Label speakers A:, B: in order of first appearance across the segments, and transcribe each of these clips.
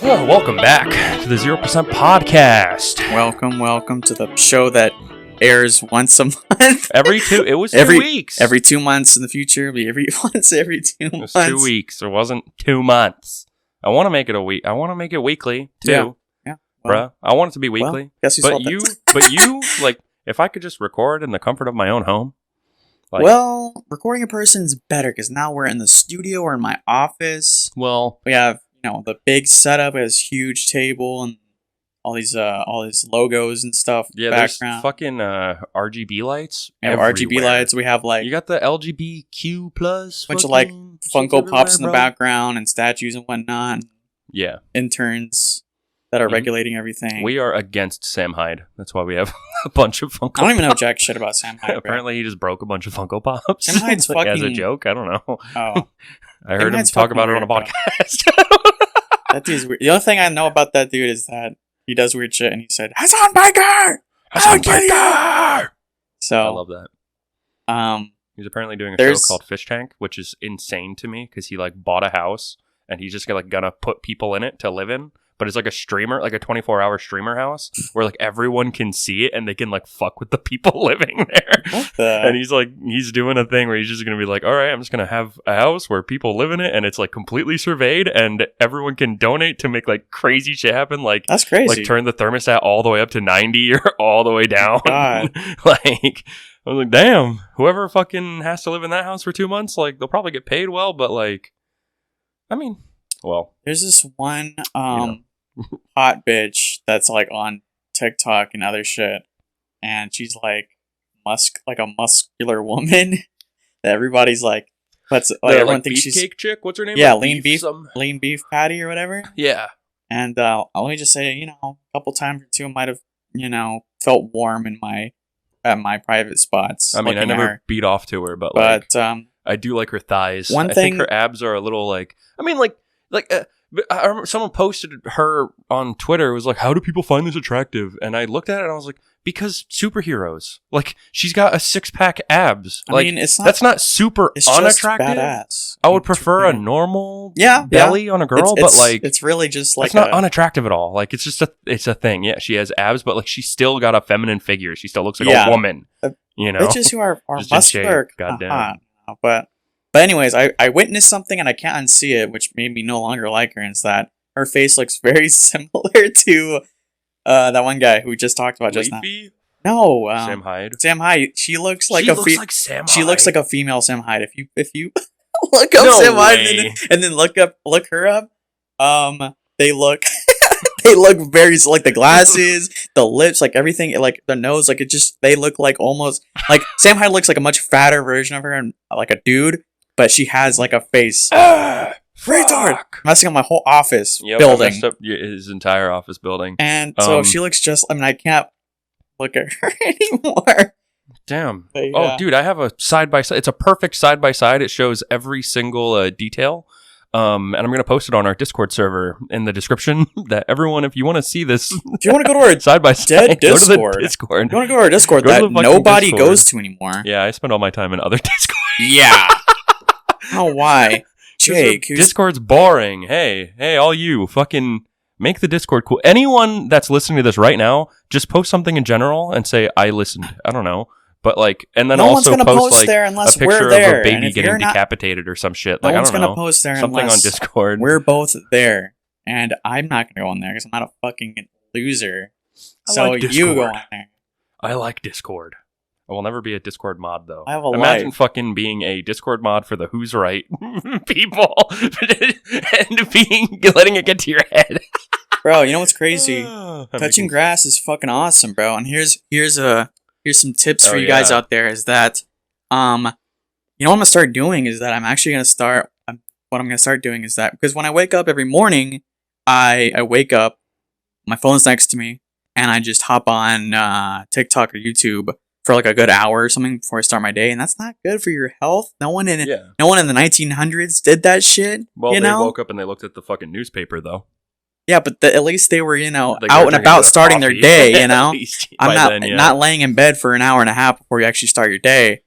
A: Oh, welcome back to the 0% podcast.
B: Welcome to the show that airs once a month.
A: It was 2 weeks.
B: Every 2 months in the future. It'll be every 2 months.
A: It was 2 weeks. It wasn't 2 months. I want to make it a week. I want to make it weekly too.
B: Yeah.
A: Well, bruh. I want it to be weekly.
B: Well, guess
A: but you, like, if I could just record in the comfort of my own home.
B: Like, recording in person is better because now we're in the studio or in my office.
A: Well,
B: we have, the big setup has huge table and all these logos and stuff.
A: Yeah,
B: background.
A: There's fucking RGB lights.
B: We have RGB lights. We have
A: you got the LGBTQ plus.
B: Bunch of like Funko Pops in the background and statues and whatnot.
A: Yeah,
B: interns that are regulating everything.
A: We are against Sam Hyde. That's why we have a bunch of Funko Pops.
B: I don't even know jack shit about Sam Hyde.
A: Apparently, he just broke a bunch of Funko Pops.
B: Sam Hyde's fucking...
A: as a joke. I don't know.
B: Oh.
A: I heard him talk about it on a podcast.
B: That dude's weird. The only thing I know about that dude is that he does weird shit, and he said, "Hassan Biker! Hassan Biker!" So
A: I love that. He's apparently doing a show called Fish Tank, which is insane to me because he like bought a house and he's just gonna put people in it to live in. But it's like a streamer, like a 24-hour streamer house where like everyone can see it and they can like fuck with the people living there. And he's doing a thing where he's just going to be like, all right, I'm just going to have a house where people live in it and it's like completely surveyed and everyone can donate to make like crazy shit happen. Like,
B: that's crazy.
A: Like turn the thermostat all the way up to 90 or all the way down.
B: God.
A: Like, I was like, damn, whoever fucking has to live in that house for 2 months, like they'll probably get paid well, but like, I mean, well.
B: There's this one, hot bitch that's like on TikTok and other shit, and she's like a muscular woman that everybody's like, everyone thinks she's
A: beefcake chick. What's her name?
B: Yeah, lean beef patty or whatever.
A: Yeah,
B: and let me just say, a couple times or two, I might have felt warm in at my private spots.
A: I mean, I never beat off to her, but I do like her thighs. I think her abs are a little like. I mean, I remember someone posted her on Twitter. It was like, how do people find this attractive? And I looked at it and I was like, because superheroes. Like, she's got a 6-pack abs. I mean, that's not super unattractive.
B: Badass.
A: I would prefer a normal belly on a girl, but like,
B: it's really just like
A: it's not unattractive at all. Like, it's just it's a thing. Yeah, she has abs, but like, she's still got a feminine figure. She still looks like a woman.
B: Bitches who are muscular,
A: goddamn.
B: But anyways, I witnessed something and I can't unsee it, which made me no longer like her, and it's that her face looks very similar to that one guy who we just talked about just now. No,
A: Sam Hyde.
B: Sam Hyde. She looks like
A: Sam Hyde.
B: She looks like a female Sam Hyde. If you look up Sam Hyde and then look her up, they look they look very like the glasses, the lips, like everything, like the nose, like they look like almost like Sam Hyde looks like a much fatter version of her and like a dude. But she has like a face. Retard! Messing up my whole office building.
A: Messed up his entire office building.
B: And so she looks I can't look at her anymore.
A: Damn. But, yeah. Oh, dude, I have a side-by-side. It's a perfect side-by-side. It shows every single detail. And I'm going to post it on our Discord server in the description that everyone, if you want to see this.
B: If you want to go to our
A: side-by-side,
B: Discord.
A: Go to the Discord.
B: If you want to go to our Discord that nobody goes to anymore.
A: Yeah, I spend all my time in other Discord.
B: Yeah. Oh, why? Jake.
A: Discord's boring. Hey, all you. Fucking make the Discord cool. Anyone that's listening to this right now, just post something in general and say, I listened. I don't know. But like, and then
B: no
A: also post like
B: there
A: a picture of a baby getting decapitated or some shit. Like, I don't know. No one's going to post there something on Discord.
B: We're both there. And I'm not going to go on there because I'm not a fucking loser. So you go on there.
A: I like Discord. I will never be a Discord mod, though.
B: I have a
A: Imagine fucking being a Discord mod for the Who's Right people and letting it get to your head.
B: Bro, you know what's crazy? Touching grass is fucking awesome, bro. And here's some tips for you guys out there. Is that what I'm gonna start doing is that I'm actually gonna start. What I'm gonna start doing is that because when I wake up every morning, I wake up, my phone's next to me, and I just hop on TikTok or YouTube for like a good hour or something before I start my day, and that's not good for your health. No one in the 1900s did that shit.
A: Well, they woke up and they looked at the fucking newspaper, though.
B: Yeah, but at least they were, out and about starting their day. I'm not laying in bed for an hour and a half before you actually start your day.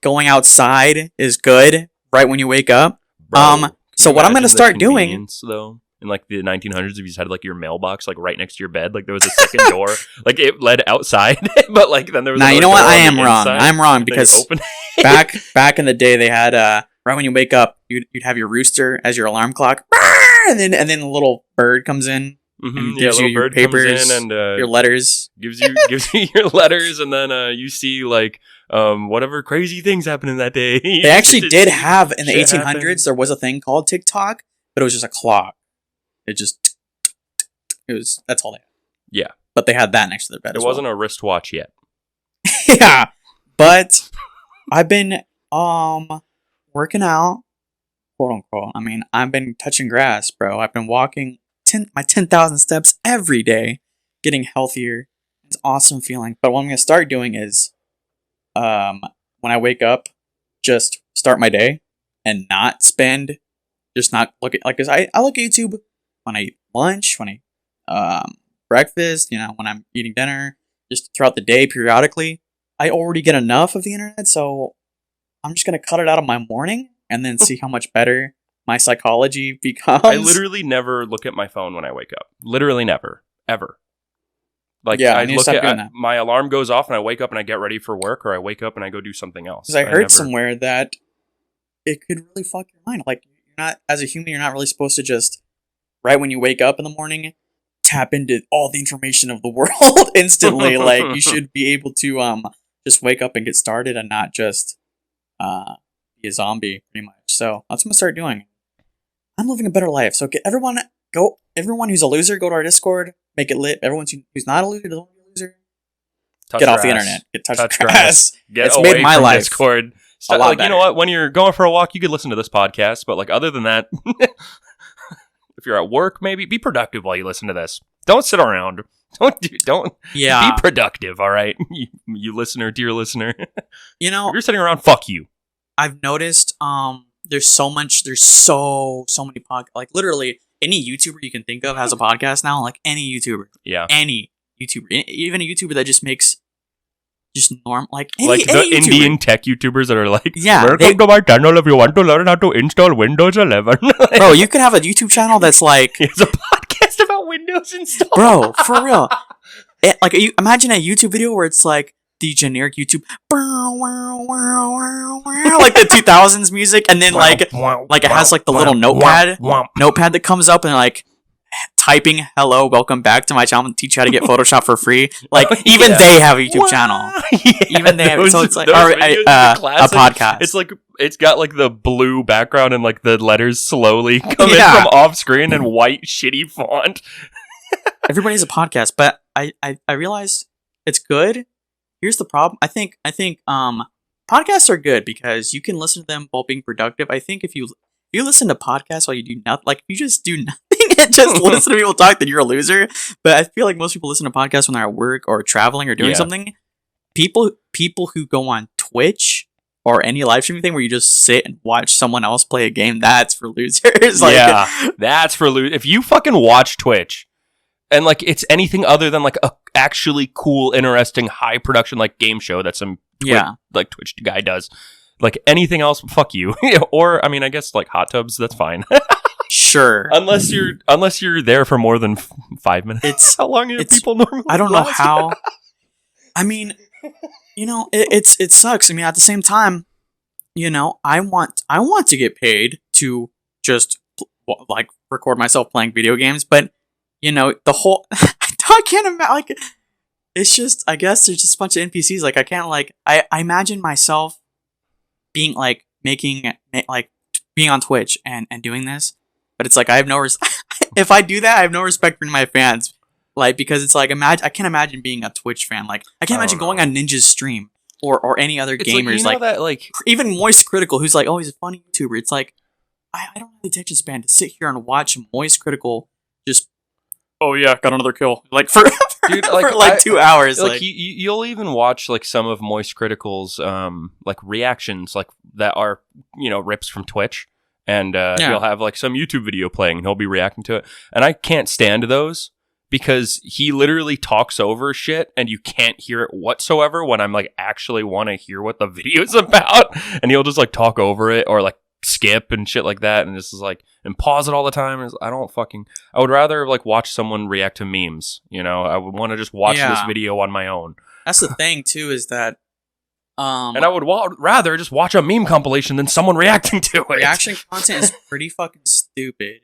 B: going outside is good right when you wake up.
A: Bro,
B: so what I'm gonna start doing,
A: though, in like the 1900s, if you just had like your mailbox like right next to your bed, like there was a second door, like it led outside, but like then there was.
B: Nah, you know what? I am wrong. I'm wrong because back in the day they had right when you wake up, you'd have your rooster as your alarm clock, and then a little bird comes in. And gives you your papers and your letters.
A: Gives you your letters, and then you see like whatever crazy things happening that day.
B: They actually did have in the 1800s. Happened. There was a thing called TikTok, but it was just a clock. It was that's all they had.
A: Yeah,
B: but they had that next to their bed.
A: It wasn't a wristwatch yet.
B: Yeah, but I've been working out, quote unquote. I mean, I've been touching grass, bro. I've been walking my 10,000 steps every day, getting healthier. It's an awesome feeling. But what I'm going to start doing is, when I wake up, just start my day and not look at, like, cause I look at YouTube when I eat lunch, when I, breakfast, when I'm eating dinner, just throughout the day periodically. I already get enough of the internet, so I'm just going to cut it out of my morning and then see how much better my psychology becomes.
A: I literally never look at my phone when I wake up. Literally never. Ever. Like, yeah, I look at my alarm goes off and I wake up and I get ready for work, or I wake up and I go do something else.
B: Because I heard somewhere that it could really fuck your mind. Like, you're not, as a human, you're not really supposed to just, right when you wake up in the morning, tap into all the information of the world instantly. Like, you should be able to just wake up and get started and not just be a zombie, pretty much. So that's what I'm going to start doing. I'm living a better life. So everyone who's a loser, go to our Discord, make it lit. Everyone who's not a loser, doesn't want to be a loser, get off the internet. Get touch grass.
A: It's made my life Discord. A lot better. You know what? When you're going for a walk, you could listen to this podcast. But like other than that, if you're at work, maybe be productive while you listen to this. Don't sit around. Don't. Yeah. Be productive. All right, you listener, dear listener. If you're sitting around, fuck you.
B: I've noticed. There's so many podcasts. Like literally any YouTuber you can think of has a podcast now. Like any YouTuber.
A: Yeah.
B: Any YouTuber. Even a YouTuber that just makes just normal like
A: the Indian tech YouTubers that are like,
B: yeah,
A: welcome to my channel if you want to learn how to install Windows 11.
B: Bro, you could have a YouTube channel that's like
A: it's a podcast about Windows install.
B: Bro, for real. You imagine a YouTube video where it's like the generic YouTube like the 2000s music, and then like it has like the little notepad that comes up and like typing hello, welcome back to my channel, and teach you how to get Photoshop for free. Like even they have a YouTube channel. Even they have, so it's like a podcast.
A: It's like it's got like the blue background and like the letters slowly come in from off screen and white shitty font.
B: Everybody's a podcast, but I realize it's good. Here's the problem. I think podcasts are good because you can listen to them while being productive. I think if you listen to podcasts while you do nothing, like if you just do nothing and just listen to people talk, then you're a loser. But I feel like most people listen to podcasts when they're at work or traveling or doing something. People who go on Twitch or any live streaming thing where you just sit and watch someone else play a game, that's for losers.
A: That's for losers. If you fucking watch Twitch and like it's anything other than like a actually cool, interesting, high production like game show that some Twitch guy does, like anything else, fuck you. Or I mean, I guess like hot tubs, that's fine.
B: Sure,
A: unless you're there for more than 5 minutes.
B: It's
A: how long are people normally?
B: I don't know how. I mean, it sucks. I mean, at the same time, I want to get paid to just like record myself playing video games, but the whole I can't imagine. Like, it's just, I guess there's just a bunch of NPCs. Like, I can't I imagine myself being like being on Twitch and doing this, but it's like I have no if I do that, I have no respect for my fans. Like, because it's like I can't imagine being a Twitch fan. Like, I can't imagine going on Ninja's stream or any other gamers like even Moist Critical, who's like, oh, he's a funny YouTuber. It's like I don't have the attention span to sit here and watch Moist Critical just. Oh yeah, got another kill. Like for 2 hours.
A: Like you'll even watch like some of Moist Critical's like reactions like that are rips from Twitch, and he'll have like some YouTube video playing and he'll be reacting to it, and I can't stand those because he literally talks over shit and you can't hear it whatsoever when I'm like actually want to hear what the video's about, and he'll just like talk over it or like skip and shit like that, and this is like, and pause it all the time. I would rather like watch someone react to memes, you know. I would want to just watch this video on my own.
B: That's the thing too, is that
A: and I would rather just watch a meme compilation than someone reacting to it.
B: Reaction content is pretty fucking stupid,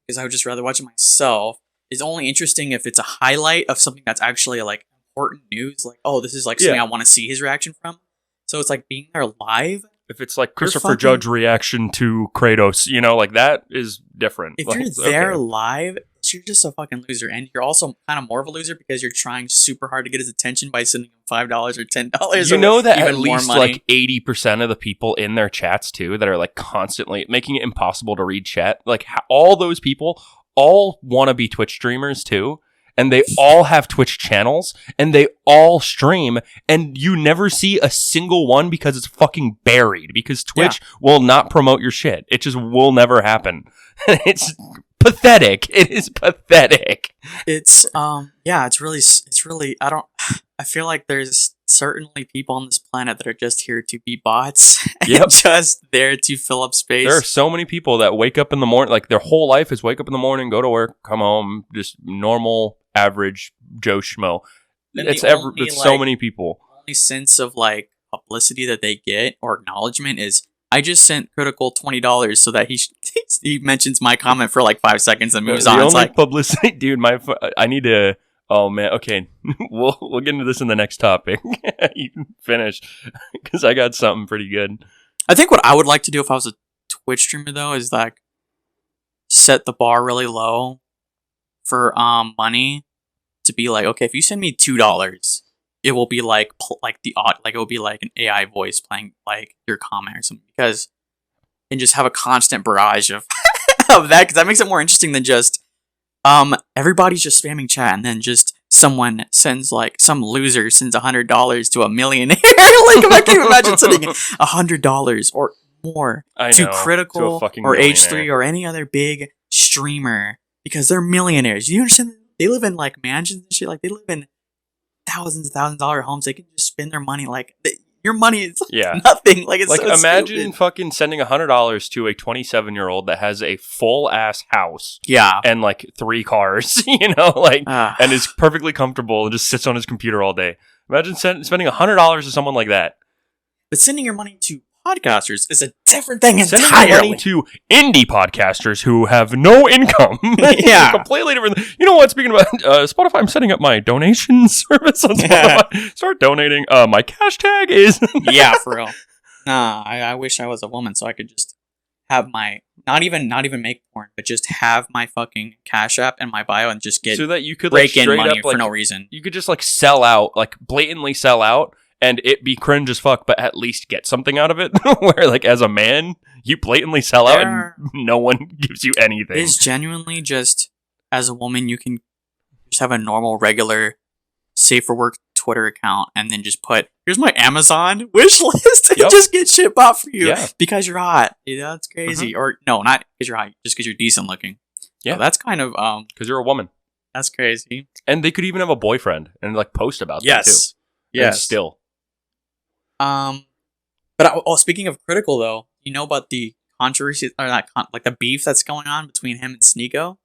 B: because I would just rather watch it myself. It's only interesting if it's a highlight of something that's actually like important news, like, oh, this is like something I want to see his reaction from. So it's like being there live.
A: If it's like Christopher Judge reaction to Kratos, you know, like that is different.
B: If
A: like,
B: you're there live, you're just a fucking loser. And you're also kind of more of a loser because you're trying super hard to get his attention by sending him $5 or $10.
A: You know that at least like 80% of the people in their chats too that are like constantly making it impossible to read chat. Like all those people all want to be Twitch streamers too. And they all have Twitch channels, and they all stream, and you never see a single one because it's fucking buried, because Twitch will not promote your shit. It just will never happen. It's pathetic. It is pathetic.
B: It's it's really, I feel like there's certainly people on this planet that are just here to be bots and just there to fill up space.
A: There are so many people that wake up in the morning, like their whole life is wake up in the morning, go to work, come home, just normal, average Joe Schmo. It's so many people.
B: The only sense of like publicity that they get or acknowledgement is, I just sent Critical $20 so that he mentions my comment for like 5 seconds and moves on.
A: The
B: it's
A: only
B: like
A: publicity, dude. I need to. Oh man, okay. We'll get into this in the next topic. You can finish because I got something pretty good.
B: I think what I would like to do if I was a Twitch streamer though is like set the bar really low for money, to be like, okay, if you send me $2, it will be like it will be like an AI voice playing like your comment or something, because and just have a constant barrage of of that, because that makes it more interesting than just everybody's just spamming chat and then just someone sends like some loser sends $100 to a millionaire. Like if I can imagine sending $100 or more to Critical or H3 or any other big streamer because they're millionaires. You understand? They live in like mansions and shit. Like they live in thousands of $1,000 homes. They can just spend their money like your money is nothing. Like it's
A: like
B: so
A: imagine
B: stupid.
A: Fucking sending $100 to a 27-year-old that has a full ass house, and like 3 cars, you know, like and is perfectly comfortable and just sits on his computer all day. Imagine spending $100 to someone like that.
B: But sending your money to podcasters is a different thing entirely.
A: Sending your money to indie podcasters who have no income. Completely different. You know what? Speaking about Spotify, I'm setting up my donation service on Spotify. Start donating. My cash tag is...
B: Yeah, for real. Nah, I wish I was a woman so I could just have my... Not even make porn, but just have my fucking Cash App and my bio and just get...
A: So that you could
B: rake in money for no reason.
A: You could just like sell out, like blatantly sell out, and it be cringe as fuck, but at least get something out of it. Where, like, as a man, you blatantly sell out and no one gives you anything.
B: It is genuinely just, as a woman, you can just have a normal, regular, safe for work Twitter account and then just put, here's my Amazon wish list, and just get shit bought for you because you're hot. Yeah, that's crazy. Or, no, not because you're hot, just because you're decent looking. Yeah. So that's kind of...
A: Because you're a woman.
B: That's crazy.
A: And they could even have a boyfriend and, like, post about them, too. Yes. And still...
B: But speaking of Critical though, you know about the controversy or not like the beef that's going on between him and Sneeko?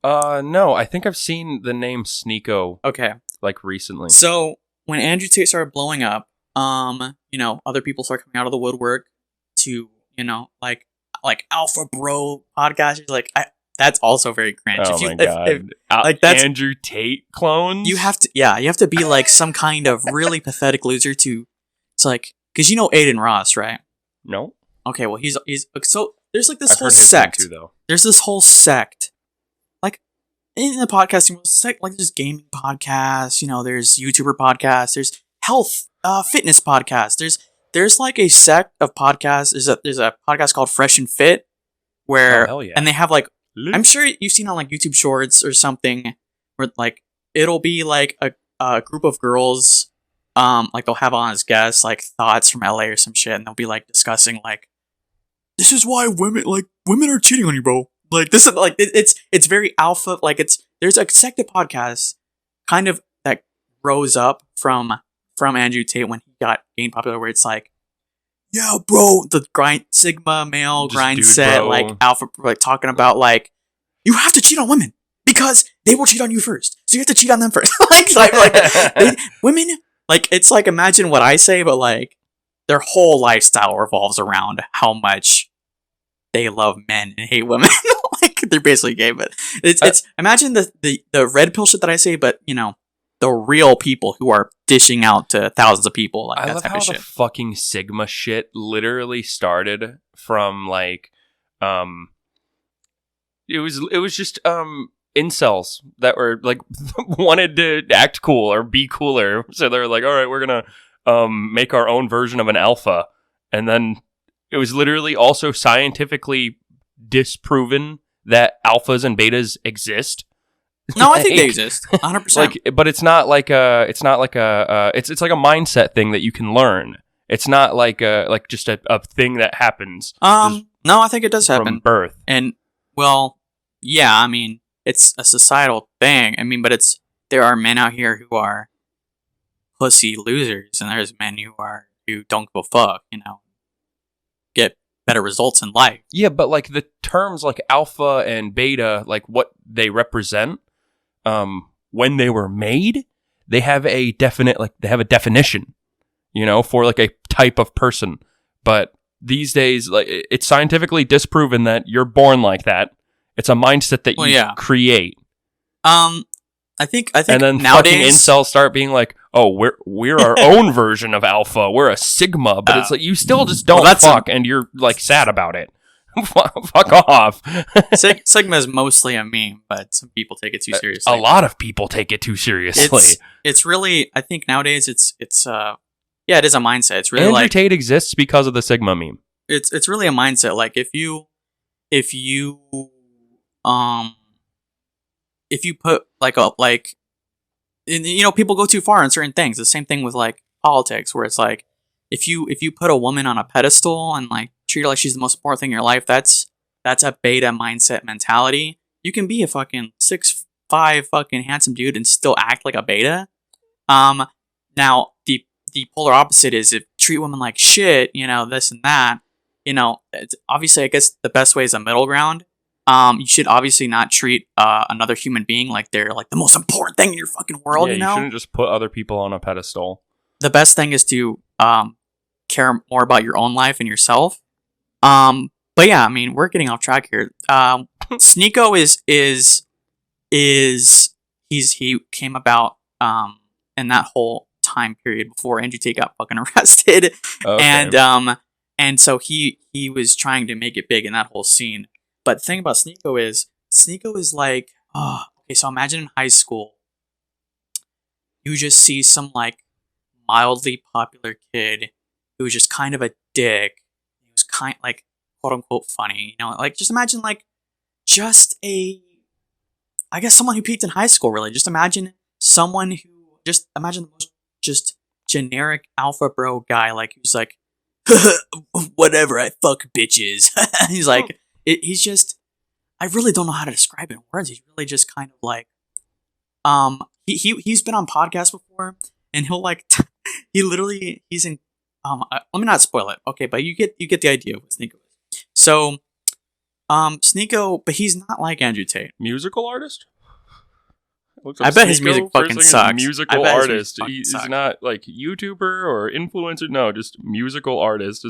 A: No, I think I've seen the name Sneeko.
B: Okay,
A: like recently.
B: So when Andrew Tate started blowing up, you know, other people start coming out of the woodwork to, you know, like alpha bro podcasters. Like that's also very cringe.
A: Oh my god! Like that's Andrew Tate clones.
B: You have to be like some kind of really pathetic loser to. It's like, because you know Aiden Ross, right?
A: No.
B: Okay, well he's so there's like this whole sect. Too, though. There's this whole sect, like in the podcasting world, like there's gaming podcasts. You know, there's YouTuber podcasts. There's health, fitness podcasts. There's like a sect of podcasts. There's a podcast called Fresh and Fit, where and they have like. I'm sure you've seen on like YouTube Shorts or something where like it'll be like a group of girls, like they'll have on as guests like thoughts from LA or some shit, and they'll be like discussing like, this is why women are cheating on you, bro. Like this is like it's very alpha, like it's there's a second podcast kind of that rose up from Andrew Tate when he gained popular, where it's like, yeah, bro, the Sigma male Grindset, like alpha, like talking about like, you have to cheat on women because they will cheat on you first, so you have to cheat on them first. Women, like, it's like, imagine what I say, but like their whole lifestyle revolves around how much they love men and hate women. Like, they're basically gay, but it's imagine the red pill shit that I say, but you know, the real people who are dishing out to thousands of people, like, that type of shit.
A: The fucking Sigma shit literally started from like, it was just incels that were like wanted to act cool or be cooler, so they were like, all right, we're gonna make our own version of an alpha, and then it was literally also scientifically disproven that alphas and betas exist.
B: No, I think they exist, 100%.
A: Like, but it's not like a it's like a mindset thing that you can learn. It's not like just a thing that happens.
B: No, I think it does happen
A: from birth.
B: And well, yeah, I mean, it's a societal thing. I mean, but there are men out here who are pussy losers, and there's men who don't give a fuck, you know, get better results in life.
A: Yeah, but like the terms like alpha and beta, like what they represent, when they were made, they have a definition, you know, for like a type of person. But these days, like, it's scientifically disproven that you're born like that. It's a mindset that you create.
B: I think
A: and then
B: nowadays,
A: fucking incels start being like, "Oh, we're our own version of alpha. We're a sigma," but it's like you still just don't fuck, and you're like sad about it. Fuck off.
B: Sigma is mostly a meme, but some people take it too seriously.
A: A lot of people take it too seriously.
B: It's really, I think nowadays it is a mindset. It's really
A: Andrew Tate exists because of the Sigma meme.
B: It's really a mindset. Like if you put you know, people go too far on certain things. The same thing with like politics, where it's like if you put a woman on a pedestal and like treat her like she's the most important thing in your life, that's a beta mindset mentality. You can be a fucking 6'5" fucking handsome dude and still act like a beta. Now the polar opposite is if treat women like shit, you know, this and that. You know, it's obviously, I guess the best way is a middle ground. You should obviously not treat another human being like they're like the most important thing in your fucking world.
A: Yeah,
B: you know,
A: you shouldn't just put other people on a pedestal.
B: The best thing is to care more about your own life and yourself. But yeah, I mean, we're getting off track here. Sneeko he came about in that whole time period before Andrew Tate got fucking arrested, okay. And so he was trying to make it big in that whole scene. But the thing about Sneeko is like, okay, so imagine in high school, you just see some like mildly popular kid who was just kind of a dick. He was kind like quote unquote funny, you know, like just imagine like I guess someone who peaked in high school, really. Just imagine the most just generic alpha bro guy, like who's like, whatever, I fuck bitches. He's like, he's just, I really don't know how to describe it in words. He's really just kind of like, he's been on podcasts before, and he'll like, he's in, let me not spoil it, okay, but you get the idea of what Sneeko is. So, Sneeko, but he's not like Andrew Tate.
A: Musical artist?
B: I bet his music fucking sucks.
A: Musical artist. He's not like YouTuber or influencer. No, just musical artist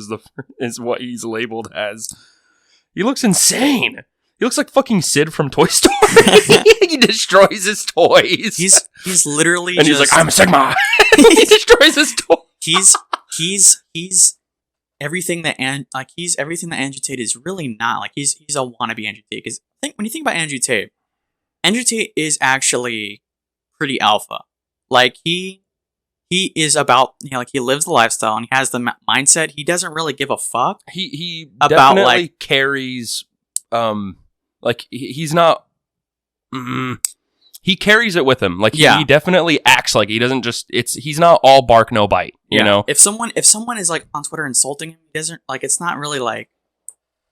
A: is what he's labeled as. He looks insane. He looks like fucking Sid from Toy Story. He destroys his toys.
B: He's literally
A: and he's like, I'm Sigma. He destroys his toys.
B: He's everything that Andrew Tate is really not. Like he's a wannabe Andrew Tate. Because when you think about Andrew Tate is actually pretty alpha. Like he is about, you know, like he lives the lifestyle and he has the mindset. He doesn't really give a fuck.
A: He about definitely like carries like he's not he carries it with him. Like he definitely acts like he doesn't just he's not all bark no bite, you know.
B: If someone is like on Twitter insulting him, he doesn't like, it's not really like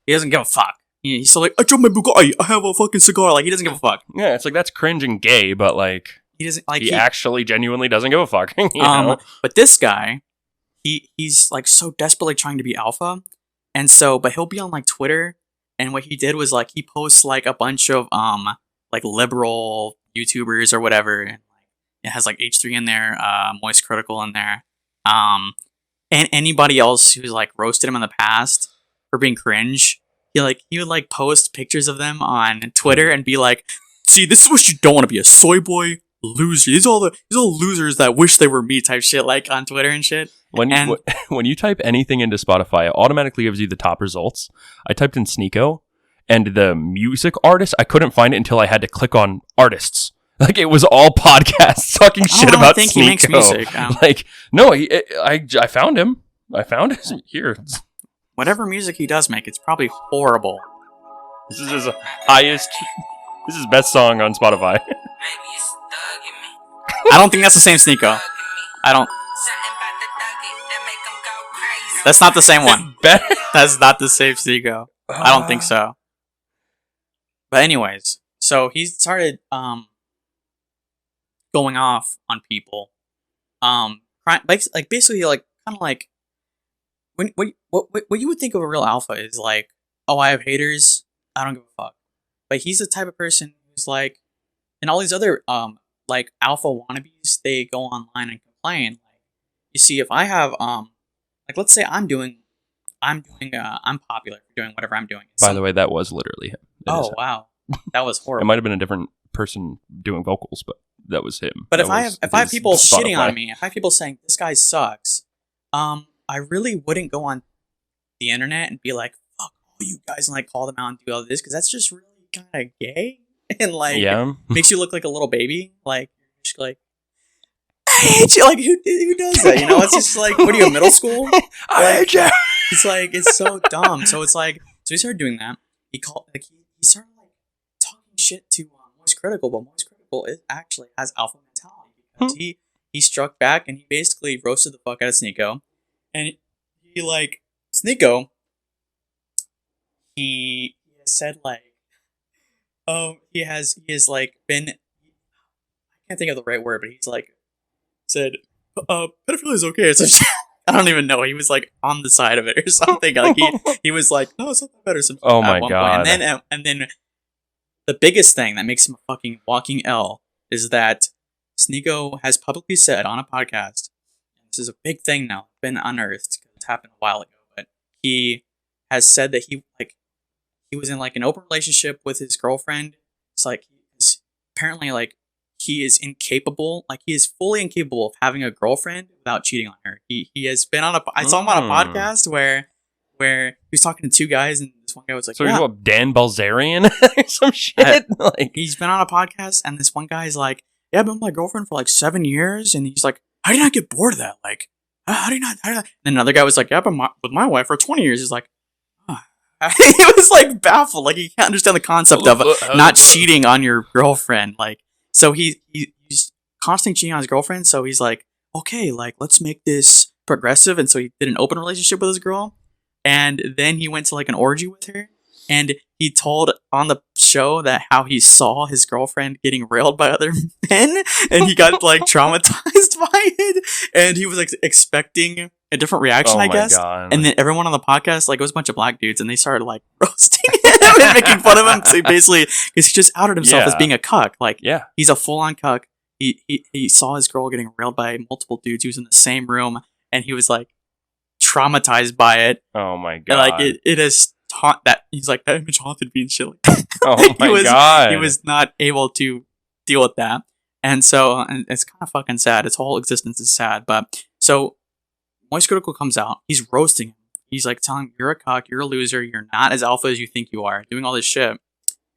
B: he doesn't give a fuck. he's still like, I drove my Bugatti, I have a fucking cigar. Like, he doesn't give a fuck.
A: Yeah, it's like, that's cringe and gay, but like,
B: he doesn't like.
A: He actually genuinely doesn't give a fuck. You know?
B: But this guy, he's like so desperately trying to be alpha, and so, but he'll be on like Twitter, and what he did was like he posts like a bunch of like liberal YouTubers or whatever, and like it has like H3 in there, Moist Critical in there, and anybody else who's like roasted him in the past for being cringe. He would like post pictures of them on Twitter and be like, "See, this is what you don't want to be, a soy boy loser. These are all losers that wish they were me," type shit, like on Twitter and shit.
A: When you type anything into Spotify, it automatically gives you the top results. I typed in Sneeko, and the music artist, I couldn't find it until I had to click on artists. Like, it was all podcasts talking shit about Sneeko. He makes music. Like, no, I found him. I found it here.
B: Whatever music he does make, it's probably horrible.
A: This is his highest. This is his best song on Spotify.
B: I don't think that's the same Sneeko. I don't. That's not the same one. That's not the same Sneeko. I don't think so. But anyways, so he started going off on people. Basically like kind of like what you would think of a real alpha is like, oh, I have haters, I don't give a fuck. But he's the type of person who's like, and all these other like alpha wannabes, they go online and complain. Like, you see, if I have like, let's say I'm popular for doing whatever I'm doing.
A: By the way, that was literally him.
B: Oh wow, that was horrible.
A: It might have been a different person doing vocals, but that was him.
B: But if I have people shitting on me, if I have people saying this guy sucks, I really wouldn't go on the internet and be like, fuck all you guys, and like call them out and do all this, because that's just really kind of gay and like makes you look like a little baby. Like, you're just like, I hate you. Like, who does that? You know, it's just like, what are you, middle school?
A: I hate you.
B: It's like, it's so dumb. So it's like, so he started doing that. He started like talking shit to Moist Critical, but Moist Critical actually has alpha mentality, because he struck back and he basically roasted the fuck out of Sneeko. And he like, Sneeko, he has said like, he has like been, I can't think of the right word, but he's like said, pedophilia is okay. So I don't even know. He was like on the side of it or something. Like he was like, no, it's not that bad or something.
A: Oh my god!
B: And then the biggest thing that makes him a fucking walking L is that Sneeko has publicly said on a podcast, this is a big thing now, been unearthed, it's happened a while ago, but he has said that he was in like an open relationship with his girlfriend. It's like, apparently like he is incapable, like he is fully incapable of having a girlfriend without cheating on her. He has been on I saw him on a podcast where he was talking to two guys, and this one guy was like,
A: so he's what, Dan Balzerian or some shit?
B: Like, he's been on a podcast, and this one guy's like, yeah, I've been with my girlfriend for like 7 years, and he's like, how did I not get bored of that? Like, how do you not? And another guy was like, yeah, I've been with my wife for 20 years. He's like, he was like baffled. Like, he can't understand the concept of not cheating on your girlfriend. Like, so he's constantly cheating on his girlfriend. So he's like, okay, like, let's make this progressive. And so he did an open relationship with his girl. And then he went to like an orgy with her. And he told on the show that how he saw his girlfriend getting railed by other men, and he got like traumatized by it, and he was like expecting a different reaction, I guess. God. And then everyone on the podcast, like, it was a bunch of black dudes, and they started like roasting him and making fun of him. So basically, because he just outed himself as being a cuck. Like, he's a full-on cuck. He saw his girl getting railed by multiple dudes. He was in the same room, and he was like traumatized by it.
A: Oh my god!
B: And, like, it is. That he's like, that image haunted me and shit like that.
A: Oh my god.
B: He was not able to deal with that. And so, and it's kind of fucking sad. His whole existence is sad. But so Moist Critical comes out, he's roasting him. He's like telling him, you're a cock, you're a loser, you're not as alpha as you think you are, doing all this shit.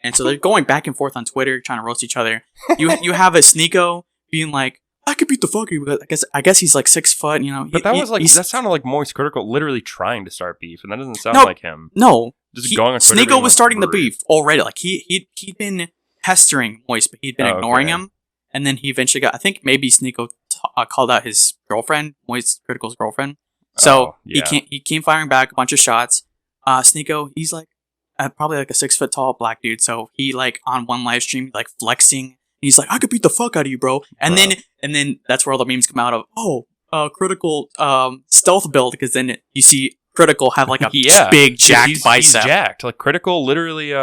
B: And so they're going back and forth on Twitter, trying to roast each other. You have a Sneeko being like, I could beat the fuck out of you, but I guess he's like 6 foot, you know.
A: But that sounded like Moist Critical literally trying to start beef, and that doesn't sound like him.
B: No,
A: just going on Twitter.
B: Sneeko was starting the beef already. Like he'd been pestering Moist, but he'd been ignoring him, and then he eventually got. I think maybe Sneeko called out his girlfriend, Moist Critical's girlfriend. So he came firing back a bunch of shots. Sneeko, he's like, probably like a 6 foot tall black dude. So he like on one live stream like flexing. He's like, I could beat the fuck out of you, bro. And then that's where all the memes come out of. Critical stealth build, because then you see Critical have like a big jacked bicep.
A: He's jacked. Like Critical, literally.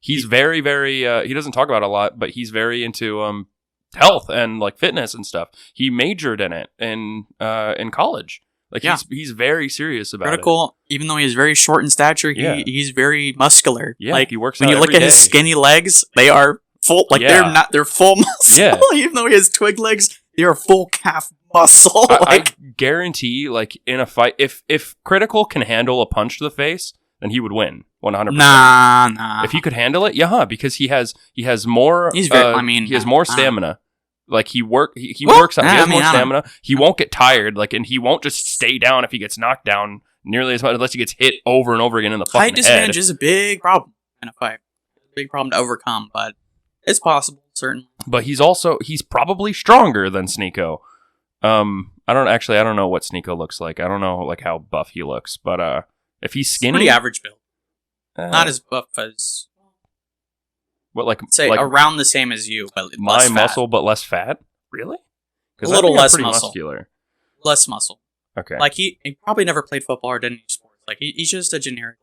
A: He's very, very. He doesn't talk about it a lot, but he's very into health and like fitness and stuff. He majored in it in college. Like he's very serious about
B: Critical, even though he's very short in stature, he's very muscular.
A: Yeah,
B: like
A: he works.
B: When you look at his skinny legs, they are full. Like they're full muscle.
A: Yeah.
B: Even though he has twig legs, they are full calf muscle.
A: I guarantee, like in a fight, if Critical can handle a punch to the face, then he would win 100%.
B: Nah.
A: If he could handle it, because he has more.
B: He's very.
A: He has more stamina. Like he works out. He has more stamina. He won't get tired. Like, and he won't just stay down if he gets knocked down nearly as much, unless he gets hit over and over again in the fucking head.
B: Height disadvantage is a big problem in a fight. Big problem to overcome, but it's possible, certainly.
A: But he's probably stronger than Sneeko. I don't know what Sneeko looks like. I don't know like how buff he looks, but if he's skinny,
B: pretty average build. Not as buff as.
A: What, like
B: around the same as you, but
A: my
B: less
A: muscle, but less fat. Really?
B: A little less muscle.
A: Muscular.
B: Less muscle.
A: Okay.
B: Like he probably never played football or did any sports. Like he's just a generic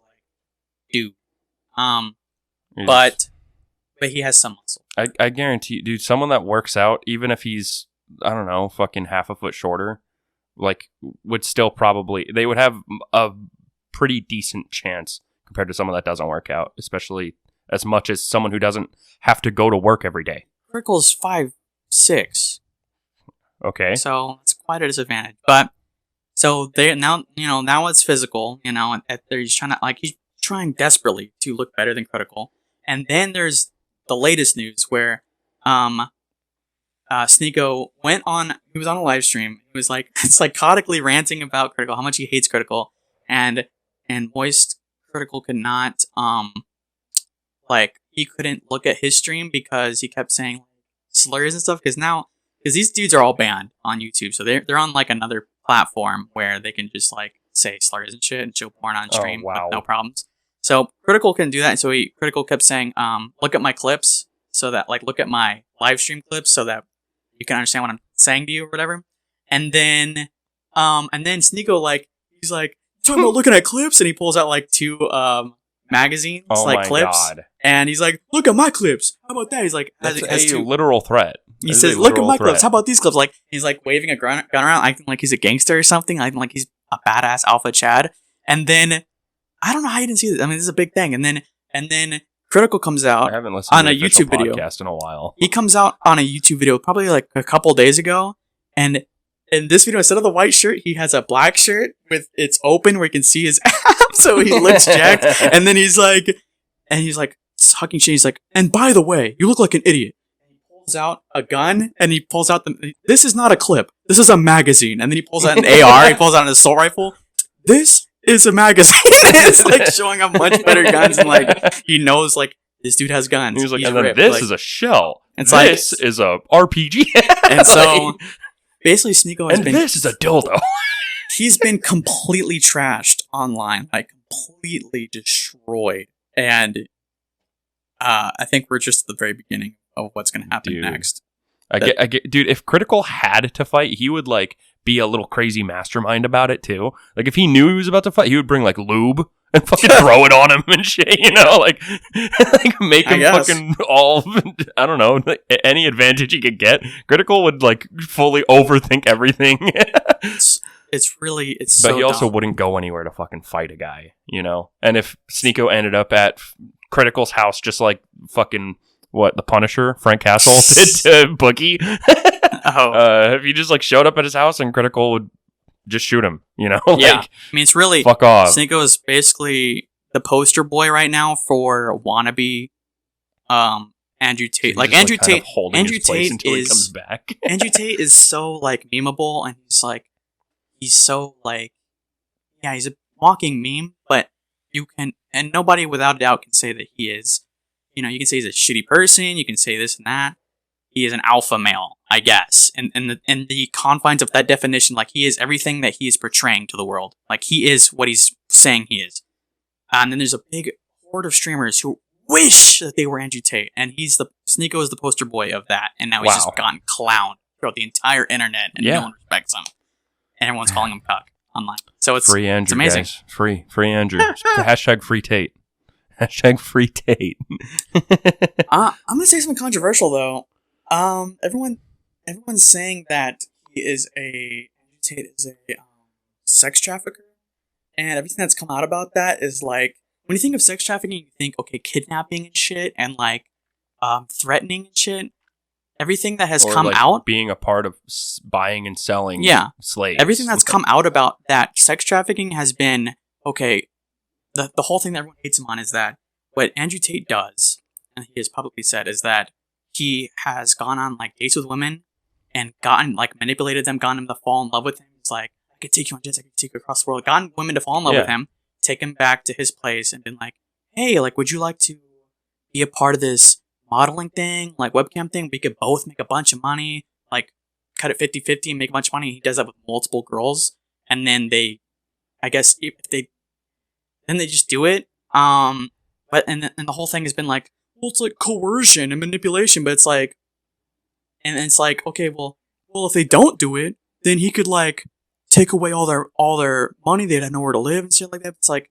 B: dude. But he has some muscle.
A: I guarantee you, dude, someone that works out, even if he's, I don't know, fucking half a foot shorter, like would still probably, they would have a pretty decent chance compared to someone that doesn't work out, especially as much as someone who doesn't have to go to work every day.
B: Crickle's 5'6".
A: Okay.
B: So it's quite a disadvantage. But so they now it's physical, he's trying desperately to look better than Critical. And then there's the latest news where Sneeko he was on a live stream. He was like psychotically ranting about Critical, how much he hates Critical, and Moist Critical could not he couldn't look at his stream because he kept saying slurs and stuff, because these dudes are all banned on YouTube, so they're on like another platform where they can just like say slurs and shit and show porn on stream with no problems. So Critical couldn't do that, so Critical kept saying, look at my clips, so that look at my live stream clips so that you can understand what I'm saying to you or whatever. And then Sneeko he's like, talking about looking at clips, and he pulls out two magazines, clips. God. And he's like, look at my clips. How about that? He's like,
A: that's a literal threat.
B: He says, look at my clips. How about these clips? He's waving a gun around, acting like he's a gangster or something, acting like he's a badass alpha Chad. And then, I don't know how you didn't see this. I mean, this is a big thing. And then Critical comes out on a YouTube video
A: in a while.
B: He comes out on a YouTube video probably a couple days ago, and in this video, instead of the white shirt, he has a black shirt with it's open where you can see his abs, so he looks jacked. And then he's like talking shit. He's like, and by the way, you look like an idiot. And he pulls out a gun, and he pulls out this is not a clip. This is a magazine. And then he pulls out an AR. He pulls out an assault rifle. This is a magazine. It's showing off much better guns, and he knows this dude has guns.
A: He's like, and then this is a shell.
B: This
A: is a RPG.
B: And so basically Sneeko has been...
A: this is a dildo.
B: He's been completely trashed online. Completely destroyed. And I think we're just at the very beginning of what's going to happen next.
A: I get, dude, if Critical had to fight, he would be a little crazy mastermind about it too. If he knew he was about to fight, he would bring lube and fucking throw it on him and shit, make him fucking all, I don't know, any advantage he could get. Critical would fully overthink everything.
B: It's
A: but
B: so
A: he also
B: dumb.
A: wouldn't go anywhere to fucking fight a guy, And if Sneeko ended up at Critical's house, just like fucking what the Punisher, Frank Castle did to Boogie. If he just showed up at his house and Critical would just shoot him,
B: Yeah, I mean, it's really
A: fuck off.
B: Sneeko is basically the poster boy right now for wannabe Andrew Tate. Andrew Tate is
A: comes back.
B: Andrew Tate is so memeable, and he's so he's a walking meme, but you can, and nobody without a doubt can say that he is. You can say he's a shitty person, you can say this and that. He is an alpha male, I guess. And in the confines of that definition, he is everything that he is portraying to the world. He is what he's saying he is. And then there's a big horde of streamers who wish that they were Andrew Tate, and Sneeko is the poster boy of that, and now he's just gotten clowned throughout the entire internet, and no one respects him, and everyone's calling him cuck online. So it's
A: free Andrew,
B: it's amazing.
A: Guys. Free Andrew. Hashtag free Tate. Hashtag free Tate.
B: I'm gonna say something controversial though. Everyone's saying that Andrew Tate is a sex trafficker, and everything that's come out about that is like, when you think of sex trafficking, you think, okay, kidnapping and shit, and like threatening and shit. Everything that has come out,
A: being a part of buying and selling slaves.
B: Everything that's come out about that sex trafficking has been, okay, the whole thing that everyone hates him on is that what Andrew Tate does, and he has publicly said, is that he has gone on like dates with women and manipulated them, gotten them to fall in love with him. He's like, I could take you on dates, I could take you across the world, gotten women to fall in love with him, take him back to his place and been like, hey, like, would you like to be a part of this modeling thing, like webcam thing? We could both make a bunch of money, like cut it 50-50 and make a bunch of money. He does that with multiple girls, and then they just do it. But the whole thing has been like, well, it's like coercion and manipulation, but it's like, and it's like, okay, well, if they don't do it, then he could like take away all their money. They'd have nowhere to live and shit like that. It's like,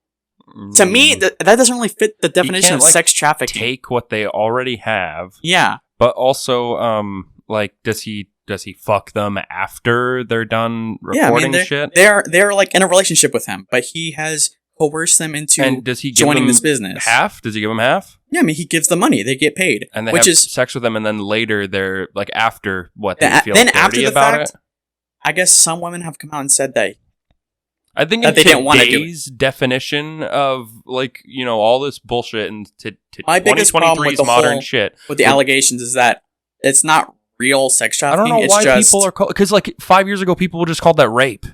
B: to me, that doesn't really fit the definition of sex trafficking.
A: Take what they already have.
B: Yeah.
A: But also, does he fuck them after they're done recording shit?
B: They're like in a relationship with him, but he has coerced them into joining this business.
A: Half? Does he give them half?
B: Yeah, I mean, he gives them money. They get paid.
A: And they have sex with them, and then later they're, like, after what, they feel dirty about it?
B: I guess some women have come out and said that
A: I think in today's definition of, like, you know, all this bullshit and to 2023's modern shit.
B: With the allegations is that it's not real sex trafficking.
A: I don't know why people are because, like, 5 years ago, people just called that rape.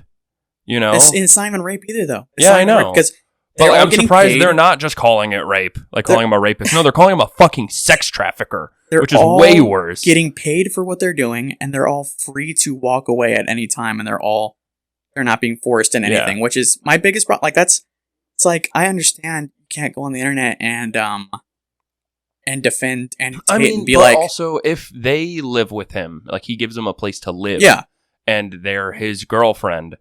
A: You know?
B: It's not even rape either, though.
A: I know. Because I'm surprised they're not just calling it rape, like calling him a rapist. No, they're calling him a fucking sex trafficker, which is way worse.
B: Getting paid for what they're doing, and they're all free to walk away at any time, and they're not being forced in anything, which is my biggest problem. Like, it's like, I understand you can't go on the internet and defend and be
A: but
B: like,
A: also if they live with him, like he gives them a place to live, and they're his girlfriend,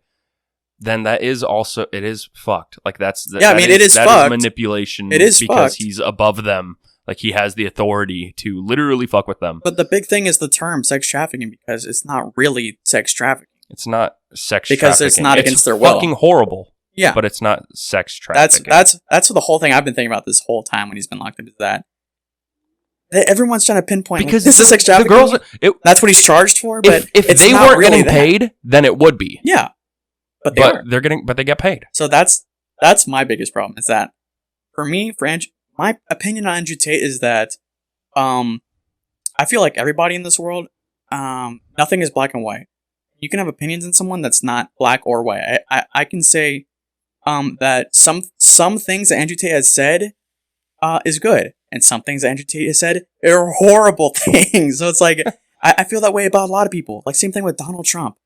A: then that is also, it is fucked. Like it is fucked. Manipulation. It is because fucked. He's above them. Like he has the authority to literally fuck with them.
B: But the big thing is the term sex trafficking, because it's not really sex trafficking.
A: It's not sex
B: trafficking. Because it's not against their will.
A: It's fucking horrible. Yeah. But it's not sex trafficking.
B: That's the whole thing I've been thinking about this whole time when he's been locked up, is that everyone's trying to pinpoint,
A: because
B: like, is this sex trafficking? That's what he's charged for, but
A: if they weren't really getting paid, then it would be.
B: Yeah.
A: But they get paid.
B: So that's my biggest problem, is that for me, my opinion on Andrew Tate is that I feel like everybody in this world, nothing is black and white. You can have opinions on someone that's not black or white. I can say that some things that Andrew Tate has said is good, and some things that Andrew Tate has said are horrible things. So it's like, I feel that way about a lot of people. Like, same thing with Donald Trump.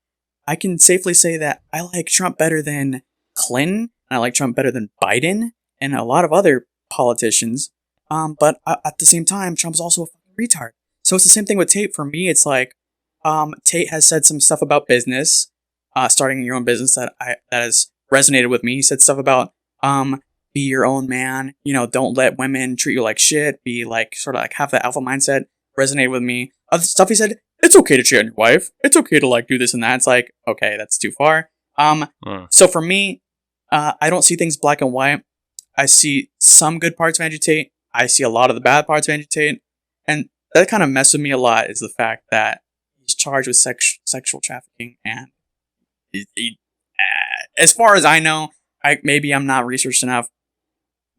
B: I can safely say that I like Trump better than Clinton, and I like Trump better than Biden, and a lot of other politicians. But at the same time, Trump's also a fucking retard. So it's the same thing with Tate. For me, it's like, Tate has said some stuff about business, starting your own business that has resonated with me. He said stuff about, be your own man, you know, don't let women treat you like shit, be like, sort of like have that alpha mindset, resonated with me. Other stuff he said, it's okay to cheat on your wife. It's okay to like do this and that. It's like, okay, that's too far. So for me, I don't see things black and white. I see some good parts of Andrew Tate. I see a lot of the bad parts of Andrew Tate. And that kind of messes with me a lot, is the fact that he's charged with sexual trafficking. And as far as I know, maybe I'm not researched enough.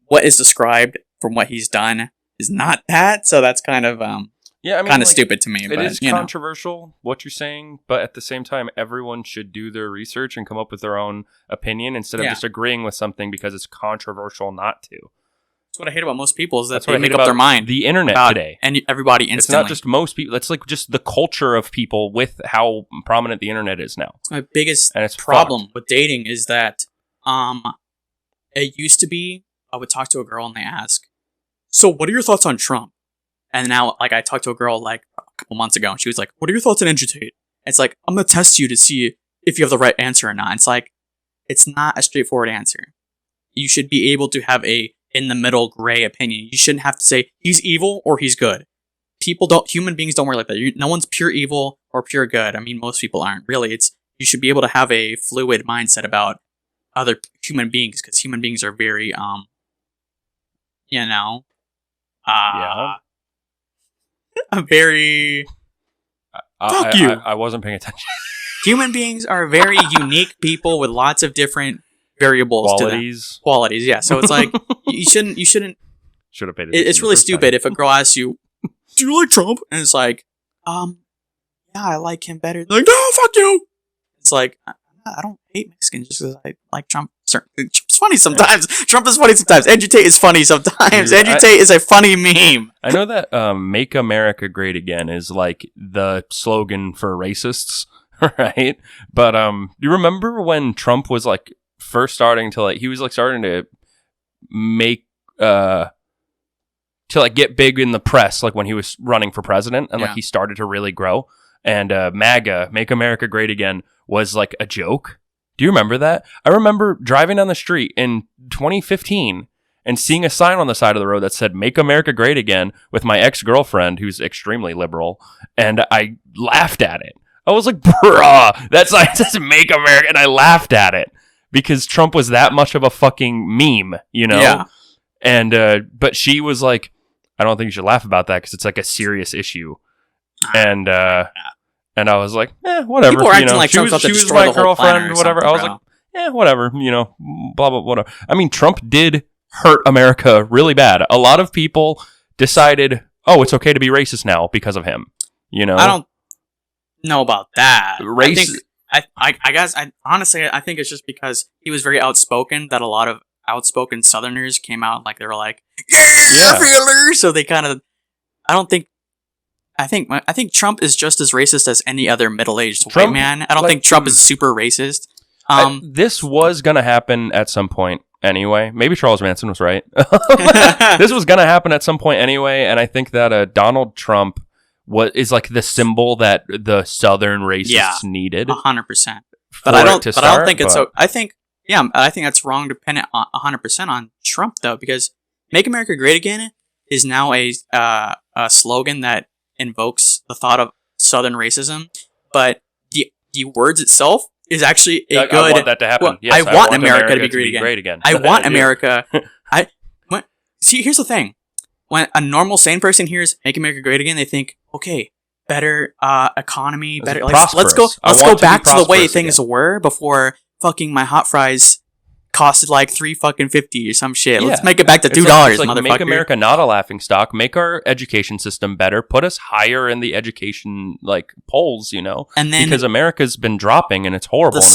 B: What is described from what he's done is not that. So that's kind of kind of stupid to me.
A: It is controversial what you're saying, but at the same time, everyone should do their research and come up with their own opinion instead of just agreeing with something because it's controversial not to.
B: That's what I hate about most people, is that they make up their mind.
A: The internet today.
B: And everybody instantly.
A: It's not just most people. It's like just the culture of people with how prominent the internet is now.
B: My biggest problem with dating is that it used to be, I would talk to a girl and they ask, so what are your thoughts on Trump? And now, like, I talked to a girl, like, a couple months ago, and she was like, what are your thoughts on Andrew Tate? It's like, I'm going to test you to see if you have the right answer or not. It's like, it's not a straightforward answer. You should be able to have a in-the-middle gray opinion. You shouldn't have to say, he's evil or he's good. Human beings don't work like that. No one's pure evil or pure good. I mean, most people aren't. Really, you should be able to have a fluid mindset about other human beings, because human beings are very, very... Fuck you.
A: I wasn't paying attention.
B: Human beings are very unique people with lots of different variables
A: Qualities.
B: Qualities, yeah. So it's like, you shouldn't...
A: Should have paid attention.
B: It's really stupid if a girl asks you, do you like Trump? And it's like, yeah, I like him better. They're like, no, fuck you! It's like, I don't hate Mexicans just because I like Trump. Trump's funny sometimes. Trump is funny sometimes. Andrew Tate is funny sometimes. Andrew Tate is a funny meme.
A: I know that Make America Great Again is like the slogan for racists, right? But you remember when Trump was like first starting to like, he was like starting to make, to like get big in the press, like when he was running for president, and like he started to really grow. And MAGA, Make America Great Again, was like a joke. Do you remember that? I remember driving down the street in 2015 and seeing a sign on the side of the road that said Make America Great Again with my ex-girlfriend, who's extremely liberal, and I laughed at it. I was like, bruh, that sign says Make America, and I laughed at it because Trump was that much of a fucking meme, you know?
B: Yeah.
A: And, but she was like, I don't think you should laugh about that because it's like a serious issue. And I was like, whatever.
B: People are acting like Trump's about to destroy the whole planet or
A: whatever. I was
B: bro.
A: like, whatever, blah, blah, whatever. I mean, Trump did hurt America really bad. A lot of people decided, oh, it's okay to be racist now because of him, I
B: don't know about that.
A: I
B: guess, honestly, I think it's just because he was very outspoken that a lot of outspoken Southerners came out like they were like, yeah. Feelers! So they kind of, I think Trump is just as racist as any other middle-aged white man. I don't think Trump is super racist.
A: This was going to happen at some point anyway. Maybe Charles Manson was right. This was going to happen at some point anyway, and I think that Donald Trump is like the symbol that the Southern racists needed.
B: 100%. But I don't think it's so. I think that's wrong to pin it 100% on Trump, though, because Make America Great Again is now a slogan that invokes the thought of Southern racism, but the words itself is actually a good... I
A: want that to happen.
B: Well,
A: yes,
B: I want America to be great again. I want America... See, here's the thing. When a normal, sane person hears Make America Great Again, they think, okay, better economy, better... Like, let's go back to the way things were before fucking my hot fries costed like $3.50 or some shit. Yeah. Let's make it back to $2, motherfucker.
A: Make America not a laughingstock. Make our education system better. Put us higher in the education polls, And then because America's been dropping and it's horrible.
B: The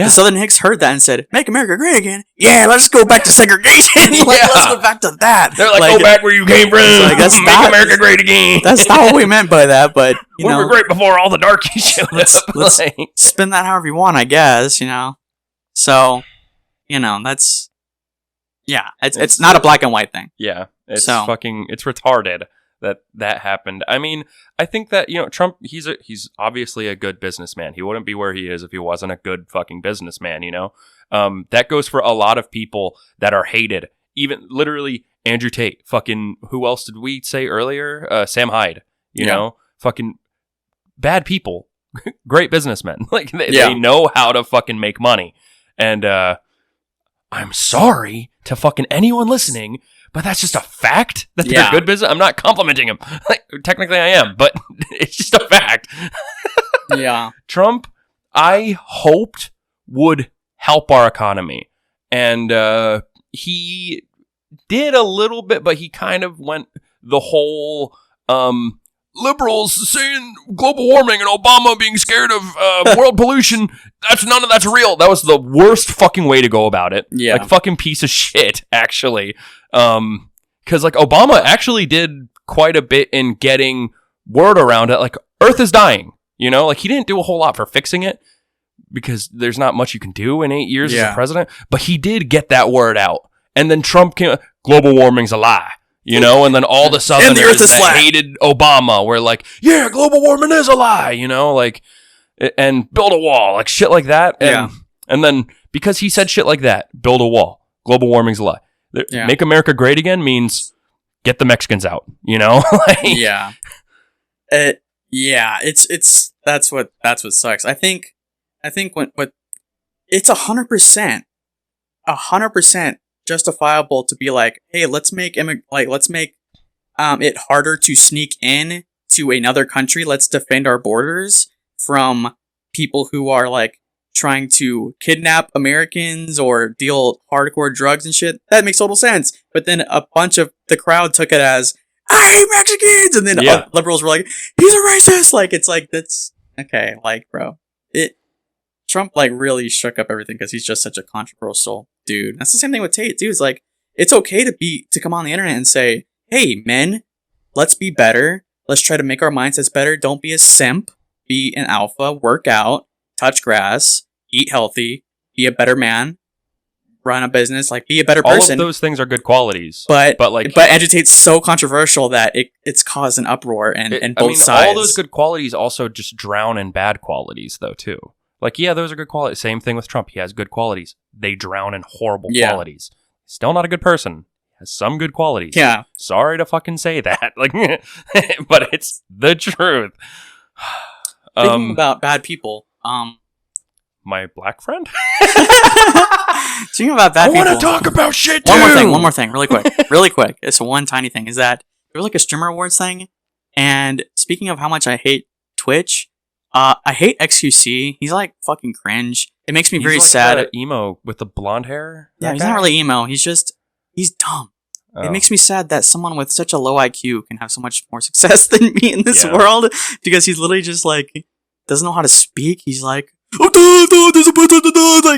B: Southern Hicks heard that and said, "Make America Great Again." Yeah, let's go back to segregation. Let's go back to that.
A: They're like, go back where you came from. Make America great again.
B: That's not what we meant by that, but
A: we were great before all the darkies showed up.
B: Let's spin that however you want, I guess. So, that's... Yeah, it's not a black and white thing.
A: Yeah, it's retarded that happened. I mean, I think that, Trump, he's obviously a good businessman. He wouldn't be where he is if he wasn't a good fucking businessman, That goes for a lot of people that are hated. Even, literally, Andrew Tate. Fucking, who else did we say earlier? Sam Hyde, you know? Fucking bad people. Great businessmen. They know how to fucking make money. And I'm sorry to fucking anyone listening, but that's just a fact that they're good business. I'm not complimenting him. Technically I am, but it's just a fact.
B: Yeah.
A: Trump, I hoped would help our economy. And he did a little bit, but he kind of went the whole... liberals saying global warming and Obama being scared of world pollution. None of that's real. That was the worst fucking way to go about it.
B: Yeah.
A: Fucking piece of shit, actually. Because Obama actually did quite a bit in getting word around it. Earth is dying. He didn't do a whole lot for fixing it because there's not much you can do in 8 years as a president. But he did get that word out. And then Trump came. global warming's a lie. You know, and then all the Southerners that hated Obama were like, yeah, global warming is a lie, you know, like, and build a wall, like shit like that. And then because he said shit like that, build a wall, global warming's a lie. Make America great again means get the Mexicans out, you know?
B: It's that's what sucks. I think when it's 100% justifiable to be like, hey, let's make it harder to sneak in to another country. Let's defend our borders from people who are like trying to kidnap Americans or deal hardcore drugs and shit. That makes total sense. But then a bunch of the crowd took it as, I hate Mexicans, and then liberals were like, he's a racist. Like, it's like, that's okay. Like, bro, Trump like really shook up everything because he's just such a controversial dude. That's the same thing with Tate, dude. It's like, it's okay to come on the internet and say, hey, men, let's be better. Let's try to make our mindsets better. Don't be a simp. Be an alpha. Work out. Touch grass. Eat healthy. Be a better man. Run a business. Like, be a better person.
A: All of those things are good qualities.
B: But agitate's so controversial that it's caused an uproar and both sides.
A: All those good qualities also just drown in bad qualities, though, too. Like, yeah, those are good qualities. Same thing with Trump. He has good qualities. They drown in horrible qualities. Still not a good person. Has some good qualities.
B: Yeah.
A: Sorry to fucking say that. Like, but it's the truth.
B: Thinking about bad people.
A: My black friend?
B: Speaking about bad people.
A: I want to talk about shit too!
B: One more thing, really quick. Really quick. It's one tiny thing. Is that there was like a streamer awards thing. And speaking of how much I hate Twitch, I hate XQC. He's like fucking cringe. It makes me very sad.
A: That emo with the blonde hair?
B: Yeah, he's not really emo. He's dumb. Oh. It makes me sad that someone with such a low IQ can have so much more success than me in this world, because he's literally just like, doesn't know how to speak. He's like, like,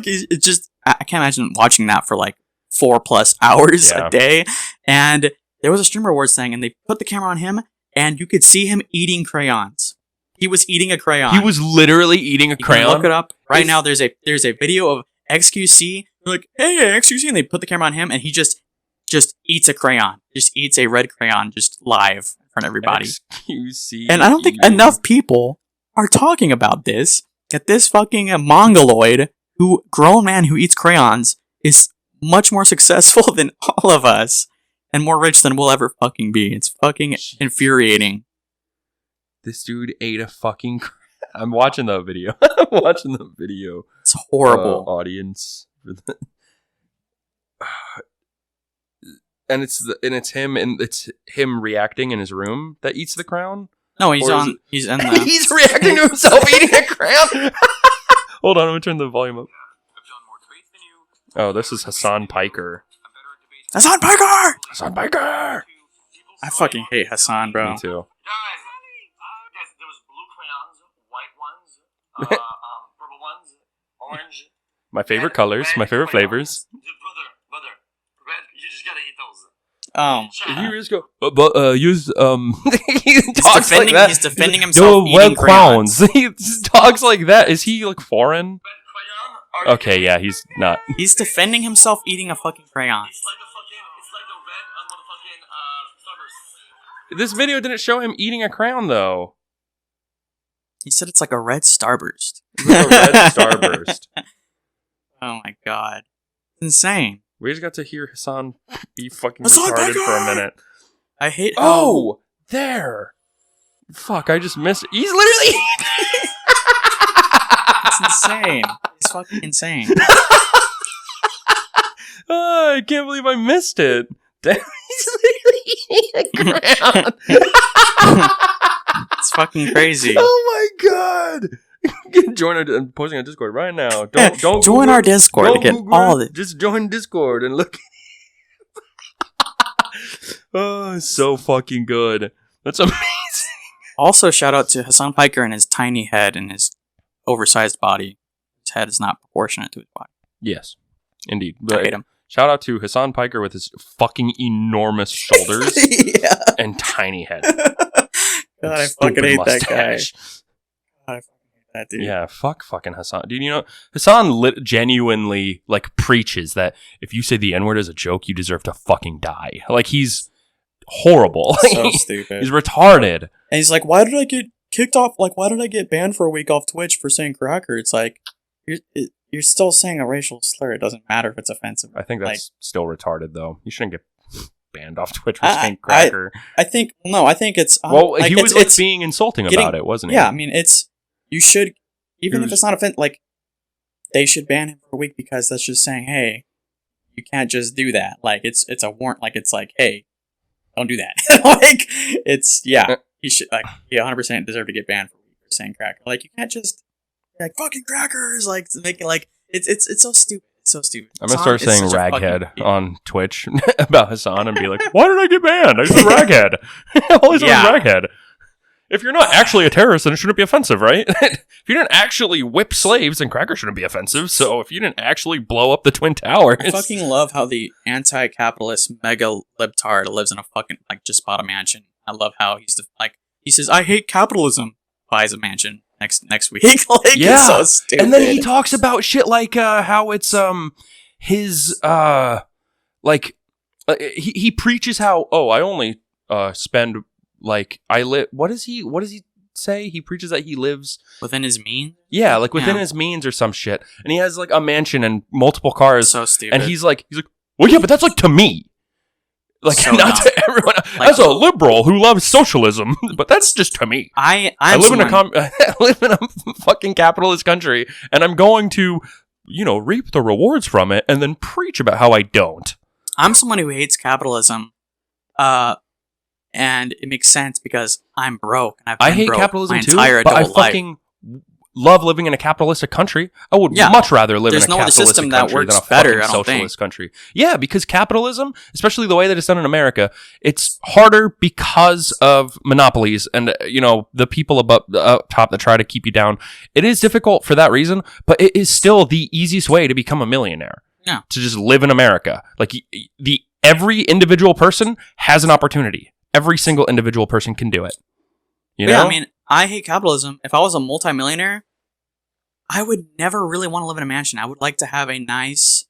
B: it's just, I can't imagine watching that for like 4+ hours a day. And there was a streamer awards thing, and they put the camera on him, and you could see him eating crayons. He was eating a crayon.
A: He was literally eating a crayon?
B: Look it up. Right now, there's a video of XQC. They're like, hey, XQC. And they put the camera on him, and he just eats a crayon. Just eats a red crayon just live in front of everybody.
A: XQC.
B: And I don't think enough people are talking about this. That this fucking mongoloid, grown man who eats crayons, is much more successful than all of us. And more rich than we'll ever fucking be. It's fucking infuriating.
A: This dude ate a fucking... I'm watching the video.
B: It's horrible.
A: Audience. And it's him reacting in his room that eats the crown?
B: No, he's in the...
A: He's reacting to himself eating a crown? Hold on, I'm gonna turn the volume up. Oh, this is Hassan Piker.
B: Hassan Piker!
A: Hassan Piker!
B: I fucking hate Hassan, bro.
A: Me too.
C: There was blue crayons, white ones, purple ones, orange.
A: My favorite colors, my favorite flavors.
C: Brother, red, you just gotta eat those.
A: You just go, use,
B: he's defending himself eating crayons.
A: He talks like that. Is he, like, foreign? Okay, yeah, he's not.
B: He's defending himself eating a fucking crayon.
C: It's like the red motherfucking Starburst.
A: This video didn't show him eating a crayon, though.
B: He said it's like a red Starburst.
A: A red Starburst.
B: Oh my god. It's insane.
A: We just got to hear Hassan be fucking retarded for a minute.
B: I hate...
A: Oh! There! Fuck, I just missed it. He's literally...
B: It's insane. It's fucking insane.
A: Oh, I can't believe I missed it. Damn, he's literally eating a crown.
B: It's fucking crazy.
A: Oh my god! Join our... I'm posting on Discord right now. Don't
B: join our Discord to get all of it.
A: Just join Discord and look. Oh, so fucking good. That's amazing.
B: Also, shout out to Hassan Piker and his tiny head and his oversized body. His head is not proportionate to his body.
A: Yes, indeed.
B: I hate him.
A: Shout out to Hassan Piker with his fucking enormous shoulders and tiny head.
B: God, I fucking hate that guy. God, I fucking hate that dude.
A: Yeah, fucking Hassan. Dude, you know, Hassan genuinely, like, preaches that if you say the N-word as a joke, you deserve to fucking die. Like, he's horrible.
B: So stupid.
A: He's retarded.
B: And he's like, why did I get kicked off? Like, why did I get banned for a week off Twitch for saying cracker? It's like, you're still saying a racial slur. It doesn't matter if it's offensive.
A: I think that's still retarded, though. You shouldn't get banned off Twitch for saying cracker.
B: I think it's...
A: well,
B: like,
A: he was like, being insulting about it, wasn't he?
B: Yeah, I mean, you should... Even if it's not offensive, like, they should ban him for a week because that's just saying, hey, you can't just do that. Like, it's a warrant. Like, it's like, hey, don't do that. Like, he should, like, he 100% deserve to get banned for saying cracker. Like, you can't just, like, fucking crackers, like, make it, like, it's so stupid. It's so stupid.
A: I'm gonna start saying raghead on Twitch about Hassan and be like, why did I get banned? I said raghead. All I said was raghead. If you're not actually a terrorist, then it shouldn't be offensive, right? If you didn't actually whip slaves, then cracker shouldn't be offensive. So if you didn't actually blow up the Twin Towers...
B: I fucking love how the anti-capitalist mega libtard lives in a fucking, like, just bought a mansion. I love how he says, I hate capitalism, buys a mansion next week. Like,
A: yeah.
B: It's so stupid.
A: And then he talks about shit like how it's his he preaches how, I only spend... Like, what does he say? He preaches that he lives...
B: within his means?
A: Yeah, like within his means or some shit. And he has like a mansion and multiple cars.
B: So stupid.
A: And he's like, well, yeah, but that's like to me. Like, so not to everyone. Like, as a liberal who loves socialism, but that's just to me. I live in a fucking capitalist country, and I'm going to, reap the rewards from it and then preach about how I don't.
B: I'm someone who hates capitalism. And it makes sense because I'm broke. And I hate
A: capitalism too,
B: but
A: I fucking love living in a capitalistic country. I would much rather live in a capitalistic
B: system
A: country
B: that works
A: than a
B: better,
A: fucking socialist country. Yeah, because capitalism, especially the way that it's done in America, it's harder because of monopolies and, the people up top that try to keep you down. It is difficult for that reason, but it is still the easiest way to become a millionaire.
B: Yeah.
A: To just live in America. Like, every individual person has an opportunity. Every single individual person can do it.
B: Yeah, I mean, I hate capitalism. If I was a multimillionaire, I would never really want to live in a mansion. I would like to have a nice,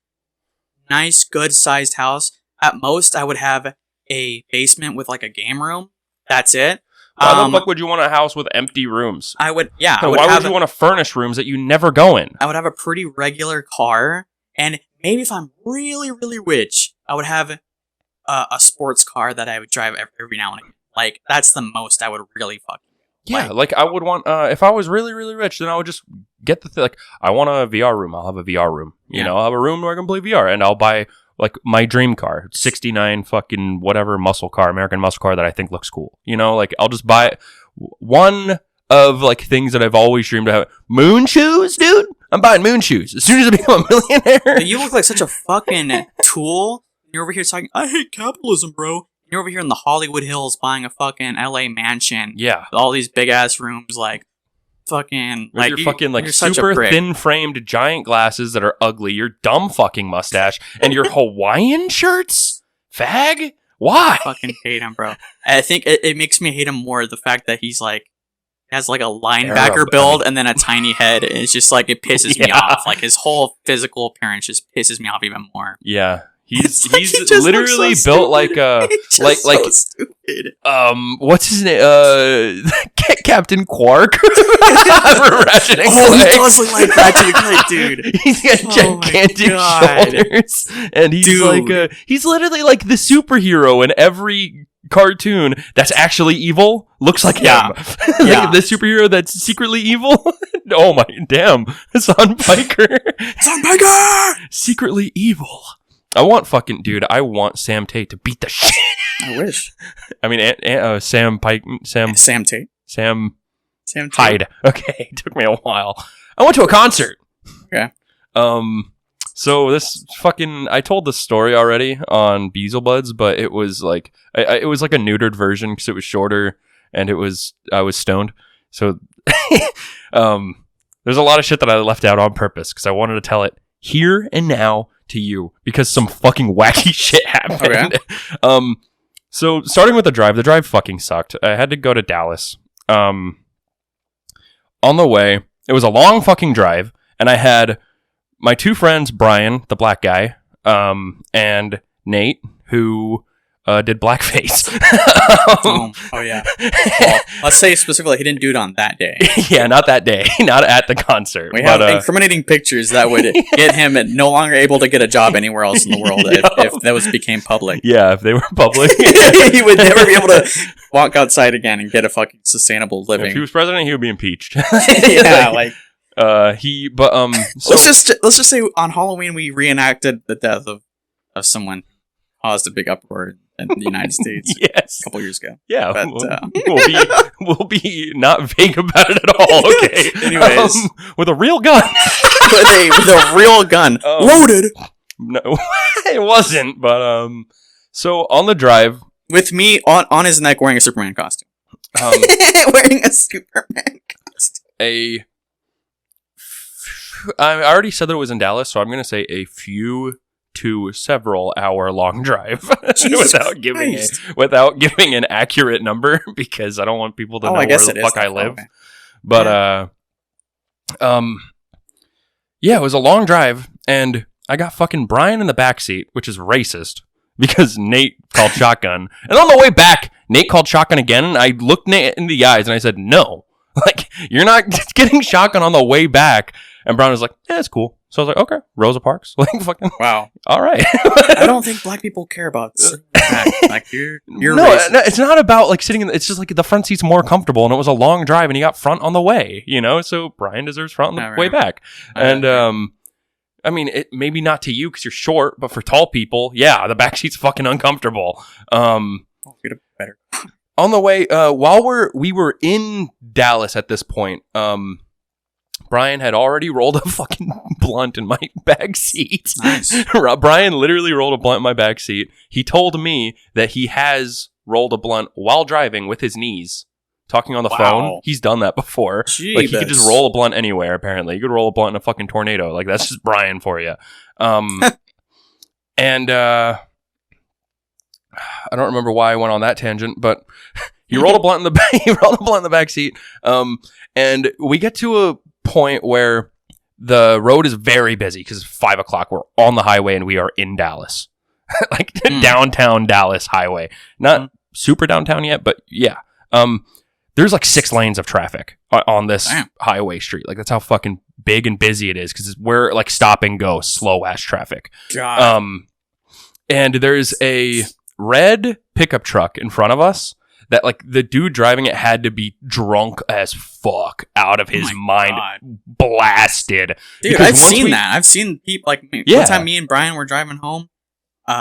B: good-sized house. At most, I would have a basement with like a game room. That's it.
A: Why the fuck would you want a house with empty rooms?
B: Why would you
A: want to furnish rooms that you never go in?
B: I would have a pretty regular car, and maybe if I'm really, really rich, I would have a sports car that I would drive every now and again. Like, that's the most I would really fucking do.
A: Yeah, like I would want, if I was really, really rich, then I would just get I want a VR room. I'll have a VR room. I'll have a room where I can play VR, and I'll buy, like, my dream car, 69 fucking whatever American muscle car that I think looks cool. Like, I'll just buy one of, like, things that I've always dreamed of having. Moon shoes, dude? I'm buying moon shoes as soon as I become a millionaire.
B: You look like such a fucking tool. You're over here talking, I hate capitalism, bro. You're over here in the Hollywood Hills buying a fucking LA mansion.
A: Yeah.
B: With all these big ass rooms, like, fucking...
A: With your fucking, like, super thin framed giant glasses that are ugly, your dumb fucking mustache, and your Hawaiian shirts? Fag? Why?
B: I fucking hate him, bro. I think it makes me hate him more, the fact that he's like, has like a linebacker build and then a tiny head. And it's just like, it pisses me off. Like, his whole physical appearance just pisses me off even more.
A: Yeah. He's literally built like a so stupid. What's his name? Captain Quark. Ratchet and Clank.
B: He does look like Ratchet and Clank, dude.
A: He's got gigantic shoulders, and he's literally like the superhero in every cartoon that's actually evil. Looks like him. Like the superhero that's secretly evil. Oh my damn! Hassan Piker. Secretly evil. I want Sam Tate to beat the shit.
B: I wish.
A: I mean, Sam Tate. Sam Tate. Hyde. Okay, it took me a while. I went to a concert.
B: Okay.
A: So this I told this story already on Beaselbuds, but it was like, it was like a neutered version because it was shorter and I was stoned. So, there's a lot of shit that I left out on purpose because I wanted to tell it here and now to you because some fucking wacky shit happened. Okay. So starting with the drive fucking sucked. I had to go to Dallas. On the way, it was a long fucking drive, and I had my two friends, Brian, the black guy, and Nate, who did blackface.
B: Oh yeah. Well, let's say specifically he didn't do it on that day.
A: Yeah, not that day, not at the concert.
B: We have incriminating pictures that would get him no longer able to get a job anywhere else in the world if that became public.
A: Yeah, if they were public,
B: he would never be able to walk outside again and get a fucking sustainable living.
A: If he was president, he would be impeached.
B: Yeah, like.
A: So
B: let's just say on Halloween we reenacted the death of someone who caused a big uproar in the United States.
A: Yes,
B: a couple years ago.
A: Yeah, but, we'll be not vague about it at all. Okay.
B: Anyways,
A: with a real gun,
B: with a real gun, loaded.
A: No, it wasn't. But so on the drive
B: with me on his neck wearing a Superman costume. Wearing a Superman costume.
A: I already said that it was in Dallas, so I'm going to say a few to several hour long drive without giving an accurate number because I don't want people to know where the fuck I live. Okay. But yeah, it was a long drive, and I got fucking Brian in the backseat, which is racist because Nate called shotgun, and on the way back, Nate called shotgun again, and I looked Nate in the eyes and I said, "No, like you're not getting shotgun on the way back." And Brown was like, "Yeah, it's cool." So I was like, "Okay, Rosa Parks." Like, fucking
B: wow.
A: All right.
B: I don't think black people care about like you're
A: no, it's not about like sitting in. It's just like the front seat's more comfortable, and it was a long drive, and he got front on the way. So Brian deserves front on the way back. And I mean, it maybe not to you because you're short, but for tall people, yeah, the back seat's fucking uncomfortable.
B: Get a better.
A: On the way, while we were in Dallas at this point, Brian had already rolled a fucking blunt in my back seat.
B: Nice.
A: Brian literally rolled a blunt in my back seat. He told me that he has rolled a blunt while driving with his knees, talking on the phone. He's done that before.
B: Jeebus.
A: Like, he could just roll a blunt anywhere, apparently. You could roll a blunt in a fucking tornado. Like, that's just Brian for you. And I don't remember why I went on that tangent, but he rolled a blunt in the back seat. And we get to a point where the road is very busy because it's 5 o'clock. We're on the highway and we are in Dallas, like downtown Dallas highway. Not super downtown yet, but yeah. There's like 6 lanes of traffic on this highway street. Like that's how fucking big and busy it is because we're like stop and go, slow ass traffic.
B: God.
A: And there's a red pickup truck in front of us. That like the dude driving it had to be drunk as fuck, out of his mind, blasted.
B: Dude, I've seen that. I've seen people like one time me and Brian were driving home,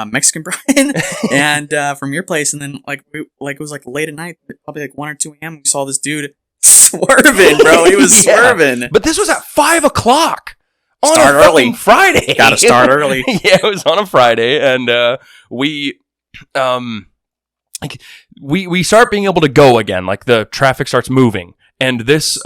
B: Mexican Brian, and from your place, and then it was like late at night, probably like 1 or 2 a.m. We saw this dude swerving, bro. He was swerving.
A: But this was at 5 o'clock.
B: Start early.
A: Friday.
B: Gotta start early.
A: Yeah, it was on a Friday, and we start being able to go again. Like the traffic starts moving, and this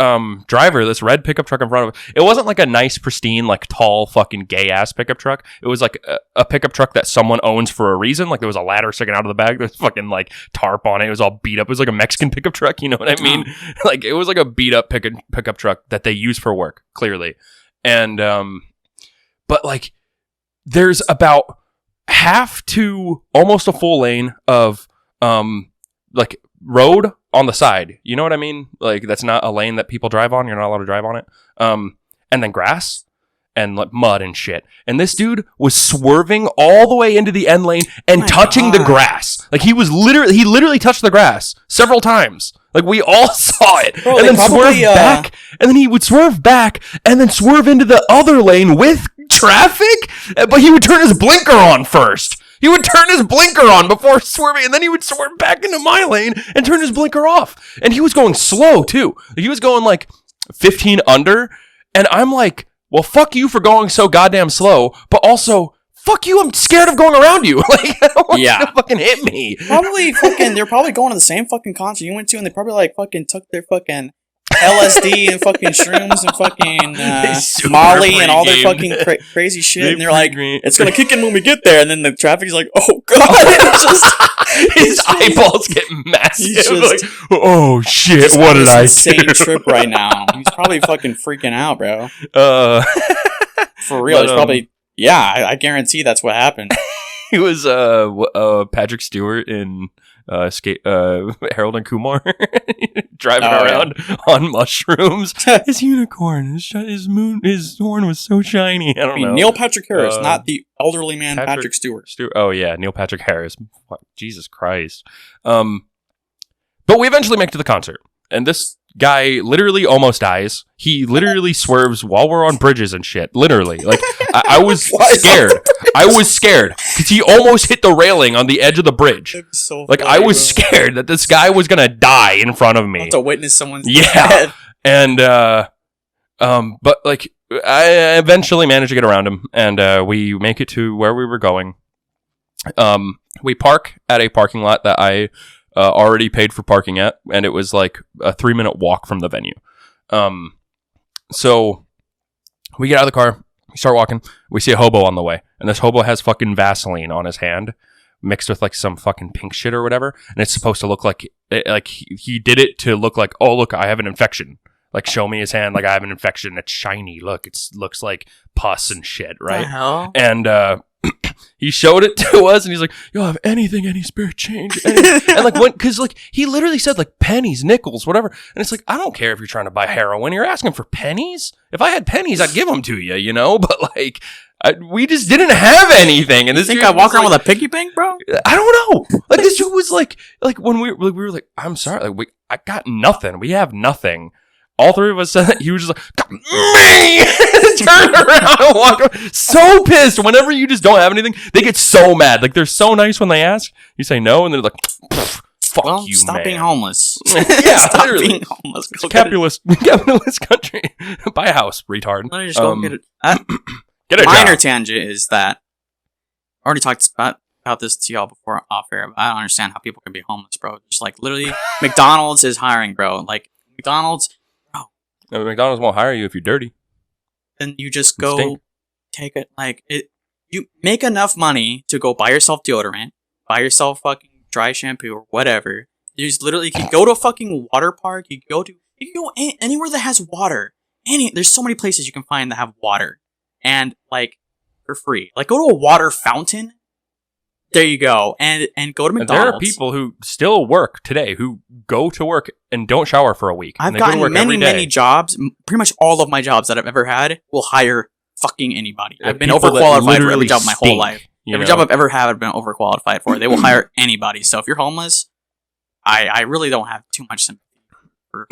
A: driver, this red pickup truck in front of it, it wasn't like a nice, pristine, like tall, fucking gay ass pickup truck. It was like a pickup truck that someone owns for a reason. Like there was a ladder sticking out of the back. There's fucking like tarp on it. It was all beat up. It was like a Mexican pickup truck. You know what I mean? Like it was like a beat up pickup truck that they use for work, clearly. And but like there's about half to almost a full lane of like road on the side, you know what I mean? Like that's not a lane that people drive on. You're not allowed to drive on it. And then grass and like mud and shit. And this dude was swerving all the way into the end lane and touching the grass. Like he literally touched the grass several times. Like we all saw it.
B: Bro,
A: and then swerve back. And then he would swerve back and then swerve into the other lane with traffic. But he would turn his blinker on first. He would turn his blinker on before swerving, and then he would swerve back into my lane and turn his blinker off. And he was going slow, too. He was going, like, 15 under, and I'm like, well, fuck you for going so goddamn slow, but also, fuck you, I'm scared of going around you. Like, I don't want you to fucking hit me.
B: They're probably going to the same fucking concert you went to, and they probably, like, fucking took their fucking LSD and fucking shrooms and fucking Molly and all their fucking crazy shit, and they're like, it's gonna kick in when we get there, and then the traffic's like, oh god, it's just
A: his eyeballs get massive. Just, like, oh shit, what did I do?
B: Insane trip right now. He's probably fucking freaking out, bro. For real, it's probably I guarantee that's what happened.
A: He was Patrick Stewart in Harold and Kumar driving around on mushrooms. His unicorn, his horn was so shiny. I don't know.
B: Neil Patrick Harris, not the elderly man Patrick Stewart.
A: Oh yeah, Neil Patrick Harris. Jesus Christ. But we eventually make it to the concert, and this guy literally almost dies. He literally swerves while we're on bridges and shit. Literally, like I was scared. I was scared because he almost hit the railing on the edge of the bridge.
B: So
A: like
B: funny,
A: I was scared that this guy was gonna die in front of me.
B: To witness someone's
A: death. And but like I eventually managed to get around him, and we make it to where we were going. We park at a parking lot that I already paid for parking at, and it was like a 3-minute walk from the venue. So we get out of the car, we start walking, we see a hobo on the way, and this hobo has fucking Vaseline on his hand mixed with like some fucking pink shit or whatever, and it's supposed to look like he did it to look like, oh look, I have an infection. Like, show me his hand like I have an infection. It's shiny. Look, it looks like pus and shit, right?
B: The hell?
A: And he showed it to us, and he's like, "You'll have anything, any spare change." And like, because like he literally said like pennies, nickels, whatever. And it's like, I don't care if you're trying to buy heroin. You're asking for pennies. If I had pennies, I'd give them to you, you know. But like, we just didn't have anything. And this
B: think I walk around with a piggy bank, bro?
A: I don't know. Like this dude was like when we were like, I'm sorry, like I got nothing. We have nothing. All three of us said that. He was just like, me! Turned around and walked away. So pissed. Whenever you just don't have anything, they get so mad. Like, they're so nice when they ask. You say no, and they're like, fuck you,
B: stop
A: man.
B: being homeless.
A: Yeah,
B: stop
A: literally.
B: being homeless.
A: It's a capitalist country. Buy a house, retard.
B: Let me just go get it.
A: Get a
B: minor
A: job.
B: tangent is that I already talked about this to y'all before off air, but I don't understand how people can be homeless, bro. Just like, literally, McDonald's is hiring, bro. Like, McDonald's...
A: McDonald's won't hire you if you're dirty.
B: Then you just go take it you make enough money to go buy yourself deodorant, buy yourself fucking dry shampoo or whatever. You just literally can go to a fucking water park. You can go anywhere that has water. There's so many places you can find that have water, and like for free. Like go to a water fountain. There you go, and go to McDonald's.
A: There are people who still work today who go to work and don't shower for a week.
B: I've gotten many jobs. Pretty much all of my jobs that I've ever had will hire fucking anybody. I've been overqualified for every job my whole life. Every job I've ever had, I've been overqualified for. They will hire anybody. So if you're homeless, I really don't have too much sympathy for.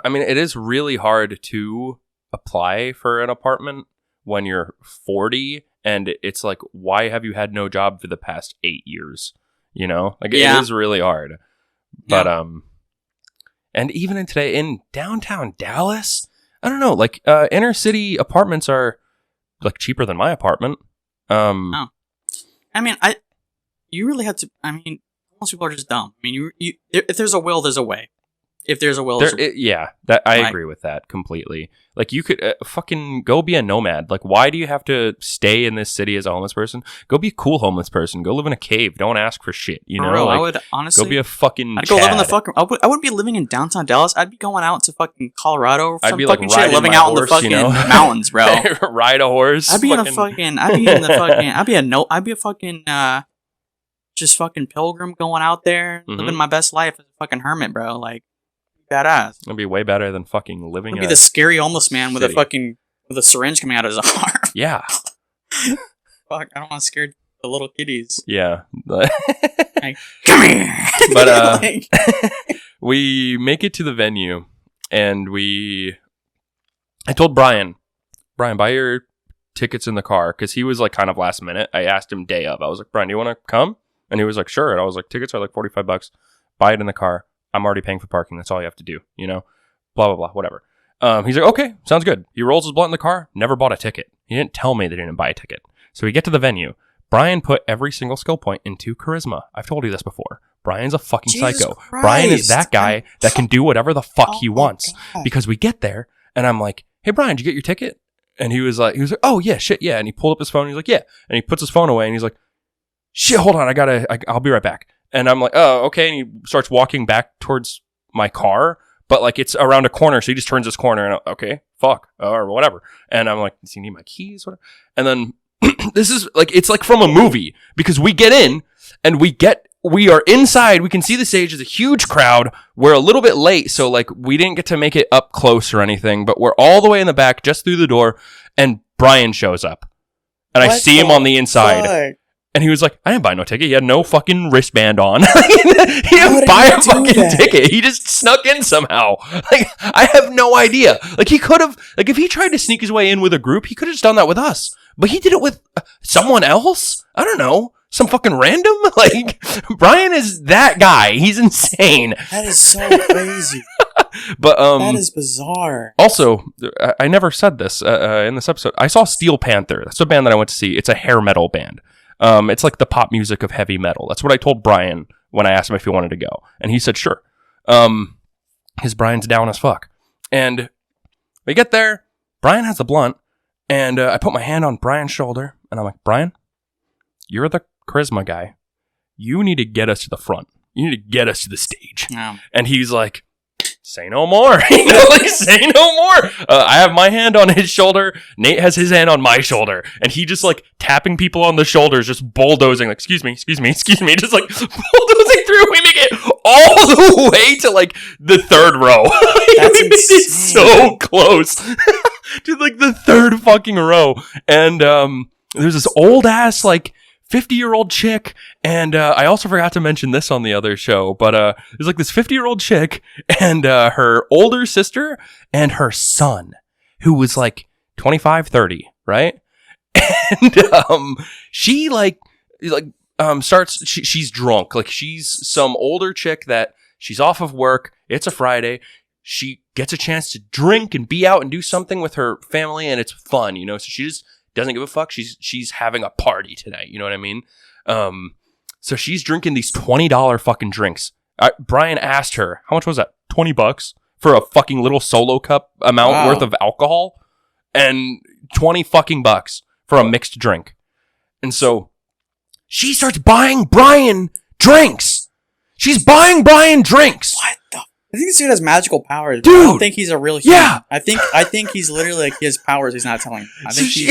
A: I mean, it is really hard to apply for an apartment when you're 40. And it's like, why have you had no job for the past 8 years? You know, like it is really hard. But and even in downtown Dallas, I don't know. Like inner city apartments are like cheaper than my apartment.
B: I mean, you really have to. I mean, most people are just dumb. I mean, you if there's a will, there's a way. If there's a will,
A: I agree with that completely. Like, you could fucking go be a nomad. Like, why do you have to stay in this city as a homeless person? Go be a cool homeless person. Go live in a cave. Don't ask for shit. You know,
B: like,
A: I
B: would honestly
A: go be a fucking.
B: I'd go live in the fucking. I wouldn't be living in downtown Dallas. I'd be going out to fucking Colorado or some fucking shit, living out in the fucking mountains, bro.
A: Ride a horse.
B: I'd be a fucking just fucking pilgrim going out there, living my best life as a fucking hermit, bro. Like. Badass.
A: It'd be way better than fucking living in
B: be the scary homeless man with a syringe coming out of his arm.
A: Yeah.
B: Fuck, I don't want to scare the little kiddies.
A: Yeah.
B: Like, come here.
A: But we make it to the venue, and I told Brian, buy your tickets in the car, because he was like kind of last minute. I asked him day of. I was like, Brian, do you want to come? And he was like, sure. And I was like, tickets are like $45. Buy it in the car. I'm already paying for parking. That's all you have to do, you know? Blah, blah, blah, whatever. He's like, okay, sounds good. He rolls his blunt in the car, never bought a ticket. He didn't tell me that he didn't buy a ticket. So we get to the venue. Brian put every single skill point into charisma. I've told you this before. Brian's a fucking
B: Jesus
A: psycho.
B: Christ.
A: Brian is that guy that can do whatever the fuck he wants.
B: God.
A: Because we get there, and I'm like, hey, Brian, did you get your ticket? And he was like, oh, yeah, shit, yeah. And he pulled up his phone, and he's like, yeah. And he puts his phone away, and he's like, shit, hold on, I'll be right back. And I'm like, oh, okay. And he starts walking back towards my car, but like it's around a corner, so he just turns this corner, and okay, fuck, or whatever. And I'm like, does he need my keys? Whatever. And then this is like, it's like from a movie, because we get in, and we are inside, we can see the stage, there's a huge crowd, we're a little bit late, so like we didn't get to make it up close or anything, but we're all the way in the back, just through the door, and Brian shows up. And I see him on the inside.
B: Fuck?
A: And he was like, I didn't buy no ticket. He had no fucking wristband on. He didn't buy a fucking ticket. He just snuck in somehow. Like, I have no idea. Like, he could have, like, if he tried to sneak his way in with a group, he could have just done that with us. But he did it with someone else? I don't know. Some fucking random? Like, Brian is that guy. He's insane.
B: That is so crazy.
A: But
B: that is bizarre.
A: Also, I never said this in this episode. I saw Steel Panther. That's a band that I went to see. It's a hair metal band. It's like the pop music of heavy metal. That's what I told Brian when I asked him if he wanted to go. And he said, sure. His Brian's down as fuck. And we get there. Brian has the blunt. And I put my hand on Brian's shoulder. And I'm like, Brian, you're the charisma guy. You need to get us to the front. You need to get us to the stage.
B: No.
A: And he's like, say no more. Like, say no more. I have my hand on his shoulder. Nate has his hand on my shoulder. And he just like tapping people on the shoulders, just bulldozing, like, excuse me. Just like bulldozing through. We make it all the way to like the third row.
B: That's
A: we made it so close to like the third fucking row. And there's this old ass like 50-year-old chick, and I also forgot to mention this on the other show, but there's like this 50-year-old chick and her older sister and her son, who was like 25, 30, right? And she starts, she's drunk. Like, she's some older chick that she's off of work. It's a Friday. She gets a chance to drink and be out and do something with her family, and it's fun, you know? So she just doesn't give a fuck. She's having a party tonight. You know what I mean? So she's drinking these $20 fucking drinks. Brian asked her, how much was that? $20 for a fucking little solo cup amount worth of alcohol, and 20 fucking bucks for a mixed drink. And so she starts buying Brian drinks. She's buying Brian drinks.
B: What the? I think this dude has magical powers.
A: Dude,
B: I don't think he's a real human.
A: Yeah.
B: I think he's literally like, he has powers he's not telling. I think he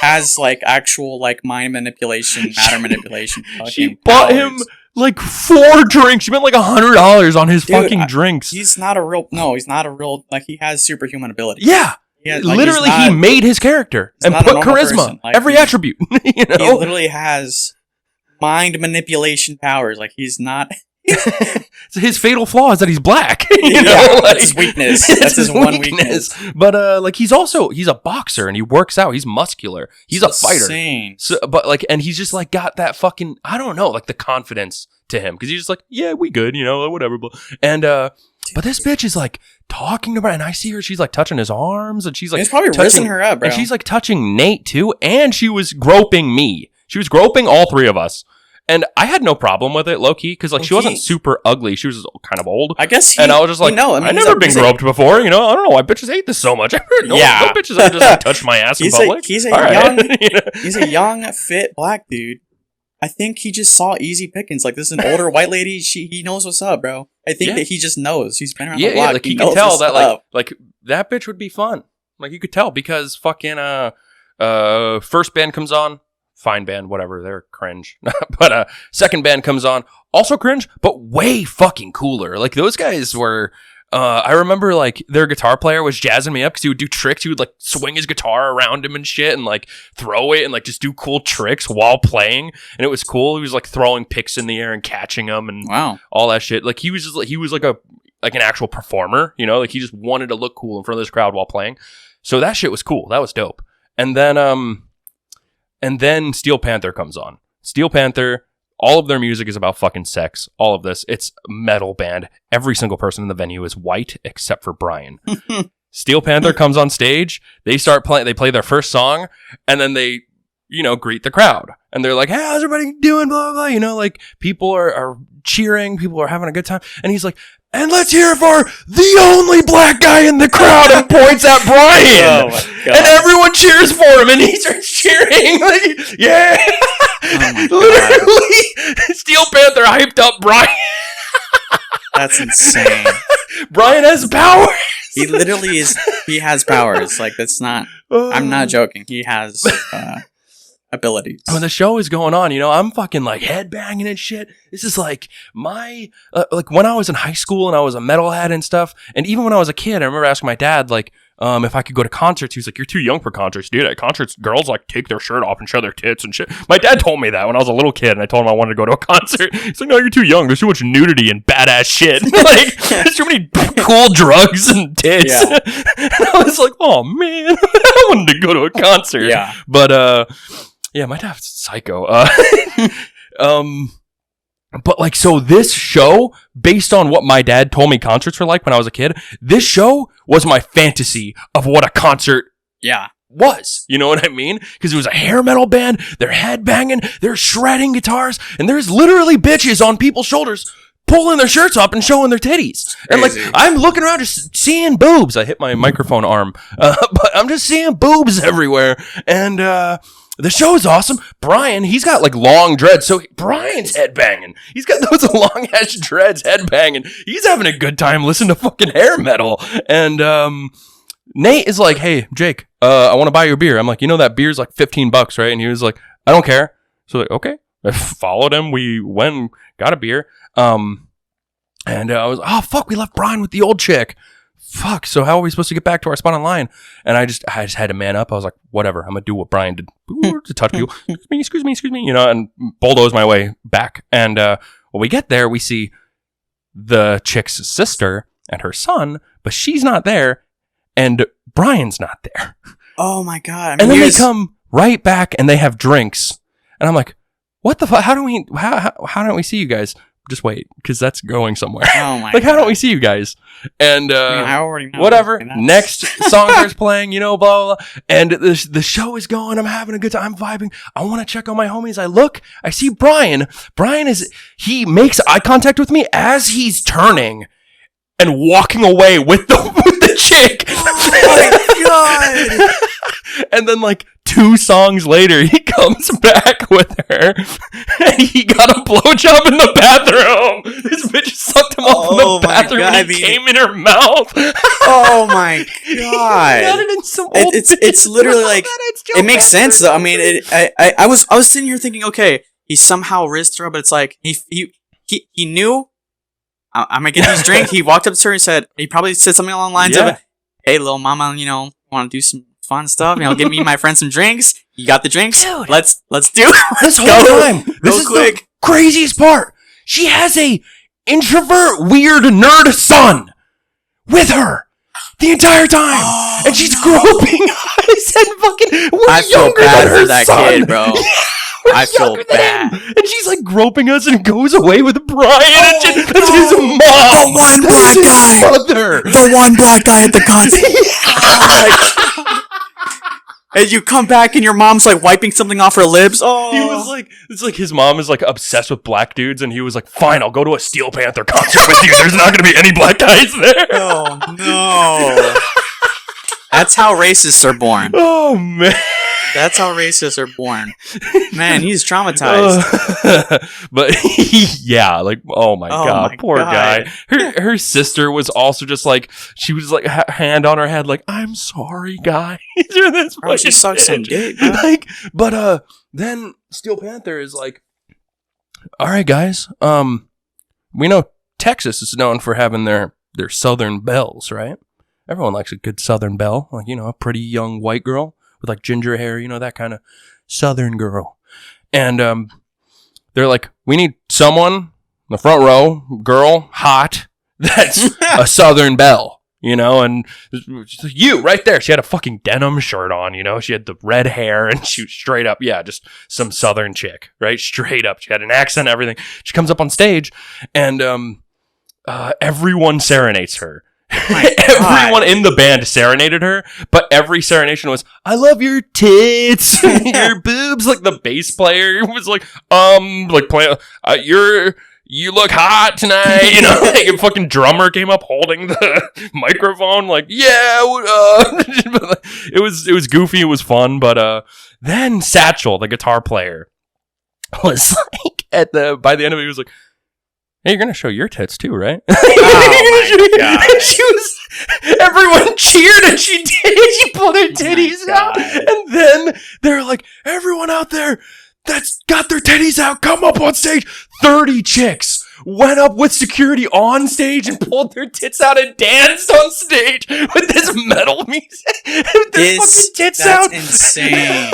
B: has like actual like mind manipulation, matter manipulation.
A: She bought him like 4 drinks. She spent like $100 on his fucking drinks.
B: He's not a real. No, he's not a real. Like, he has superhuman ability.
A: Yeah.
B: Like,
A: literally, he made his character and put charisma, like, every attribute. You know?
B: He literally has mind manipulation powers. Like, he's not.
A: His fatal flaw is that he's black.
B: You know? That's his weakness. That's his one weakness.
A: But like, he's a boxer and he works out. He's muscular. He's a fighter.
B: Insane.
A: So, but like, and he's just like got that fucking, I don't know, like the confidence to him, because he's just like, yeah, we good, you know, whatever. And but this bitch is like talking to her, and I see her. She's like touching his arms, and she's like,
B: he's probably rizzing her up, bro.
A: And she's like touching Nate too, and she was groping me. She was groping all 3 of us. And I had no problem with it, low key, because like she wasn't super ugly. She was kind of old.
B: I guess.
A: And I was just like, I've never been groped before. You know, I don't know why bitches hate this so much. No bitches have just like touched my ass in public.
B: He's a young, fit black dude. I think he just saw easy pickings. Like, this is an older white lady. He knows what's up, bro. I think that he just knows. He's been around the block.
A: Yeah, like he can tell that like that bitch would be fun. Like, you could tell, because fucking first band comes on. Fine band, whatever, they're cringe. But second band comes on, also cringe, but way fucking cooler. Like, those guys were, I remember like their guitar player was jazzing me up because he would do tricks. He would like swing his guitar around him and shit, and like throw it and like just do cool tricks while playing. And it was cool. He was like throwing picks in the air and catching them and all that shit. Like, he was like an actual performer, you know, like he just wanted to look cool in front of this crowd while playing. So that shit was cool. That was dope. And then Steel Panther comes on. Steel Panther, all of their music is about fucking sex. All of this. It's metal band. Every single person in the venue is white except for Brian. Steel Panther comes on stage. They start playing. They play their first song, and then they, you know, greet the crowd. And they're like, hey, how's everybody doing? Blah, blah, blah. You know, like, people are cheering. People are having a good time. And he's like, and let's hear it for the only black guy in the crowd, and points at Brian.
B: Oh my God.
A: And everyone cheers for him, and he starts cheering. Like, yeah.
B: Oh
A: Literally, Steel Panther hyped up Brian.
B: That's insane.
A: Brian has powers.
B: He literally is. He has powers. Like, that's not. I'm not joking. He has abilities.
A: When the show is going on, I'm fucking like headbanging and shit. This is like my like when I was in high school and I was a metalhead and stuff. And even when I was a kid, I remember asking my dad like, if I could go to concerts. He was like, "You're too young for concerts, dude. At concerts, girls like take their shirt off and show their tits and shit." My dad told me that when I was a little kid, and I told him I wanted to go to a concert. He's like, "No, you're too young. There's too much nudity and badass shit. Like, there's too many cool drugs and tits."
B: Yeah.
A: And I was like, "Oh man, I wanted to go to a concert."
B: Yeah.
A: But yeah, my dad's psycho. But like, so this show, based on what my dad told me concerts were like when I was a kid, this show was my fantasy of what a concert was. You know what I mean? Because it was a hair metal band, they're headbanging, they're shredding guitars, and there's literally bitches on people's shoulders pulling their shirts up and showing their titties. And like, I'm looking around just seeing boobs. I hit my microphone arm. But I'm just seeing boobs everywhere. And, the show is awesome. Brian, he's got like long dreads. So Brian's headbanging. He's got those long ass dreads headbanging. He's having a good time listening to fucking hair metal. And, Nate is like, "Hey, Jake, I want to buy you a beer." I'm like, that beer's like $15, right? And he was like, "I don't care." So like, okay. I followed him. We went, got a beer. And I was, oh fuck, we left Brian with the old chick. Fuck. So how are we supposed to get back to our spot on line? And I just had to man up. I was like, whatever. I'm gonna do what Brian did. Ooh, to touch people. Excuse me. And bulldoze my way back. And when we get there, we see the chick's sister and her son, but she's not there, and Brian's not there.
B: Oh my God. I mean,
A: and then they come right back and they have drinks. And I'm like, what the fuck? How don't we see you guys? Just wait, because that's going somewhere.
B: Oh my
A: like,
B: God.
A: how don't we see you guys? And
B: I already know.
A: whatever. Next song starts playing, blah, blah, blah. And the show is going. I'm having a good time. I'm vibing. I want to check on my homies. I look. I see Brian. He makes eye contact with me as he's turning and walking away with the chick.
B: Oh my God.
A: And then like 2 songs later, he comes back with her, and he got a blowjob in the bathroom. This bitch sucked him off in the bathroom, and he came in her mouth.
B: Oh my God!
A: Got it in some
B: it's literally like it makes sense though. I mean, I was sitting here thinking, okay, he somehow risked her, but it's like he knew I'm gonna get these drinks. He walked up to her and said, he probably said something along the lines of, "Hey, little mama, want to do some fun stuff? Give me and my friend some drinks. You got the drinks?
A: Dude,
B: let's do
A: this whole time. This is
B: quick.
A: The craziest part. She has a introvert, weird nerd son with her the entire time, and she's groping eyes and fucking. I
B: feel bad for that
A: son.
B: kid, bro. I feel bad.
A: And she's like groping us and goes away with Brian. And that's his mom.
B: The one black guy.
A: Mother.
B: The one black guy at the concert. And you come back and your mom's like wiping something off her lips. Oh,
A: he was like, it's like his mom is like obsessed with black dudes, and he was like, "Fine, I'll go to a Steel Panther concert with you. There's not going to be any black guys there."
B: Oh no. That's how racists are born.
A: Oh man.
B: That's how racists are born. Man, he's traumatized.
A: But yeah, like, oh my God, poor guy. Her sister was also just like, she was like, hand on her head, like, "I'm sorry, guys."
B: Bro, she sucks some dick. Bro.
A: Like, but then Steel Panther is like, "All right, guys, we know Texas is known for having their Southern belles, right? Everyone likes a good Southern belle, like, a pretty young white girl with like ginger hair, that kind of Southern girl." And they're like, "We need someone in the front row, girl, hot, that's a Southern belle, and you right there." She had a fucking denim shirt on, she had the red hair, and she was straight up, just some Southern chick, right? Straight up. She had an accent, everything. She comes up on stage, and everyone serenades her. Everyone in the band serenaded her, but every serenation was, "I love your tits, your boobs." Like the bass player was like playing, you look hot tonight. You know, like a fucking drummer came up holding the microphone, like, yeah. It was goofy. It was fun. But then Satchel, the guitar player, was like by the end of it, he was like, hey, you're gonna show your tits too, right?
B: Oh my god!
A: She was. Everyone cheered and she did. She pulled her titties out, and then they're like, everyone out there that's got their titties out, come up on stage. 30 chicks went up with security on stage and pulled their tits out and danced on stage with this metal music. With their fucking tits out.
B: That's insane.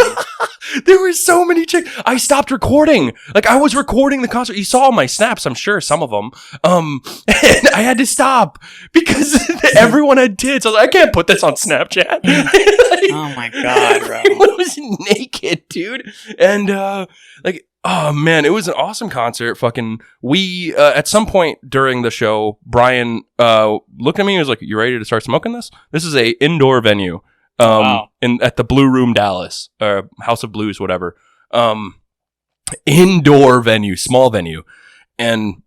A: There were so many chicks. I stopped recording. Like, I was recording the concert. You saw my snaps, I'm sure, some of them. And I had to stop because everyone had tits. I was like, I can't put this on Snapchat.
B: Oh my god, bro.
A: Everyone was naked, dude. And, oh man, it was an awesome concert. Fucking, we, at some point during the show, Brian, looked at me and was like, you ready to start smoking this? This is a indoor venue. At the Blue Room Dallas, House of Blues, whatever. Indoor venue, small venue. And,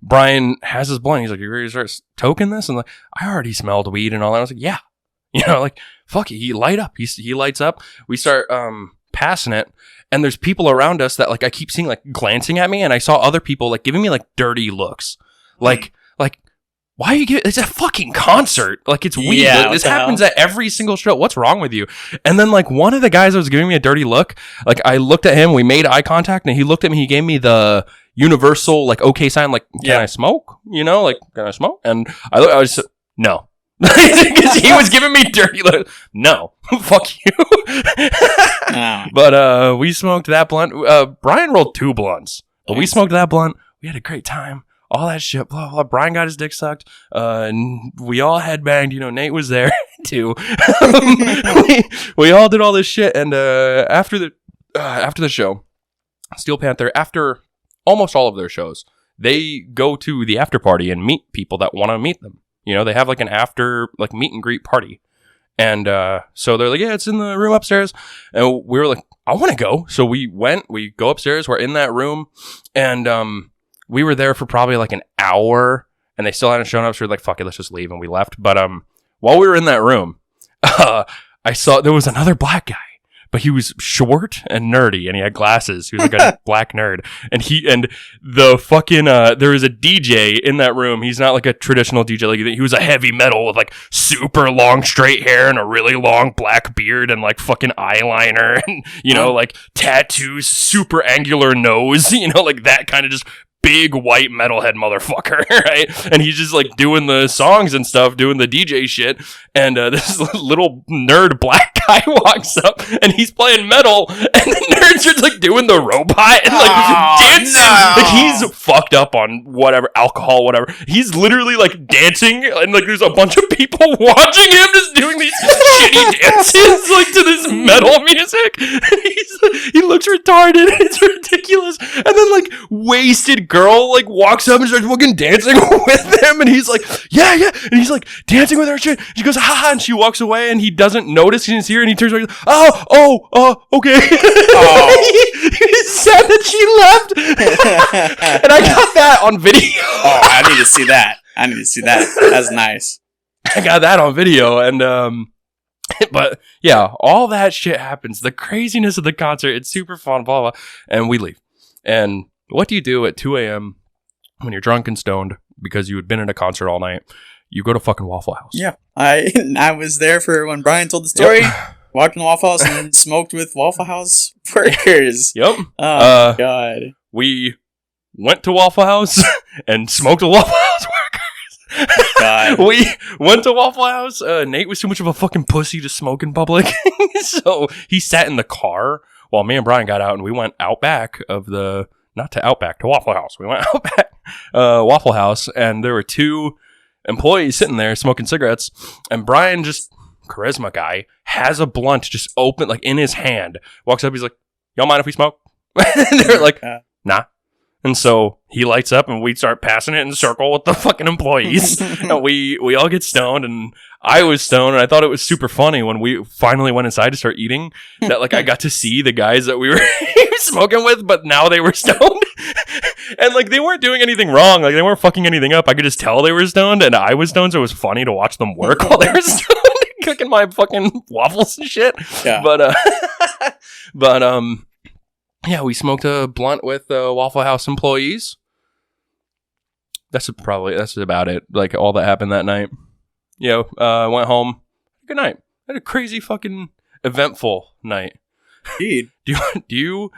A: Brian has his blunt. He's like, you ready to start toking this? And like, I already smelled weed and all that. I was like, yeah, you know, like, fuck it. He lights up. We start, passing it. And there's people around us that like, I keep seeing like glancing at me. And I saw other people like giving me like dirty looks. Like, why are you giving, it's a fucking concert. Like, it's weed.
B: Yeah,
A: This happens at every single show. What's wrong with you? And then like one of the guys that was giving me a dirty look, like I looked at him, we made eye contact, and he looked at me, he gave me the universal like okay sign, like, can I smoke? You know, like, can I smoke? And I was just, no. Because he was giving me dirty look. No. Fuck you. But we smoked that blunt. Brian rolled 2 blunts. But we smoked that blunt. We had a great time. All that shit, blah, blah. Brian got his dick sucked. And we all headbanged. You know, Nate was there too. we all did all this shit. And after the show, Steel Panther, after almost all of their shows, they go to the after party and meet people that want to meet them. You know, they have like an after like meet and greet party. And so they're like, yeah, it's in the room upstairs. And we were like, I want to go. So we go upstairs. We're in that room. And we were there for probably like an hour, and they still hadn't shown up. So we were like, fuck it, let's just leave. And we left. But while we were in that room, I saw there was another black guy, but he was short and nerdy, and he had glasses. He was like a black nerd. And the fucking, there was a DJ in that room. He's not like a traditional DJ. Like, he was a heavy metal with like super long straight hair and a really long black beard and like fucking eyeliner and, you know, like tattoos, super angular nose, you know, like that kind of just big white metalhead motherfucker, right? And he's just like doing the songs and stuff, doing the DJ shit. And this little nerd black guy walks up and he's playing metal, and the nerds are like doing the robot and like dancing. No. Like, he's fucked up on whatever, alcohol, whatever. He's literally like dancing, and like there's a bunch of people watching him just doing these shitty dances like to this metal music. And he looks retarded. It's ridiculous. And then like wasted girl like walks up and starts fucking dancing with him, and he's like, yeah, and he's like dancing with her and shit. She goes, ha, and she walks away, and he doesn't notice he's here, and he turns around, okay. He's sad that she left. And I got that on video.
B: Oh, I need to see that. That's nice.
A: I got that on video, and but yeah, all that shit happens. The craziness of the concert, it's super fun, blah, blah, and we leave. And what do you do at 2 a.m. when you're drunk and stoned because you had been at a concert all night? You go to fucking Waffle House.
B: Yeah. I was there for when Brian told the story. Yep. Walked in the Waffle House and then smoked with Waffle House workers.
A: Yep.
B: Oh, God.
A: We went to Waffle House and smoked with Waffle House workers. God. We went to Waffle House. Nate was too much of a fucking pussy to smoke in public. So he sat in the car while me and Brian got out, and we went out back of the... Not to Outback, to Waffle House. We went Outback, Waffle House, and there were 2 employees sitting there smoking cigarettes, and Brian, just charisma guy, has a blunt just open, like in his hand, walks up, he's like, y'all mind if we smoke? And they're like, nah. And so he lights up, and we start passing it in a circle with the fucking employees. And we all get stoned, and I was stoned, and I thought it was super funny when we finally went inside to start eating, that like I got to see the guys that we were smoking with, but now they were stoned. And like they weren't doing anything wrong. Like they weren't fucking anything up. I could just tell they were stoned, and I was stoned, so it was funny to watch them work while they were stoned, cooking my fucking waffles and shit.
B: Yeah.
A: But yeah, we smoked a blunt with Waffle House employees. That's about it. Like all that happened that night. Went home. Good night. Had a crazy fucking eventful night.
B: Indeed.
A: Do you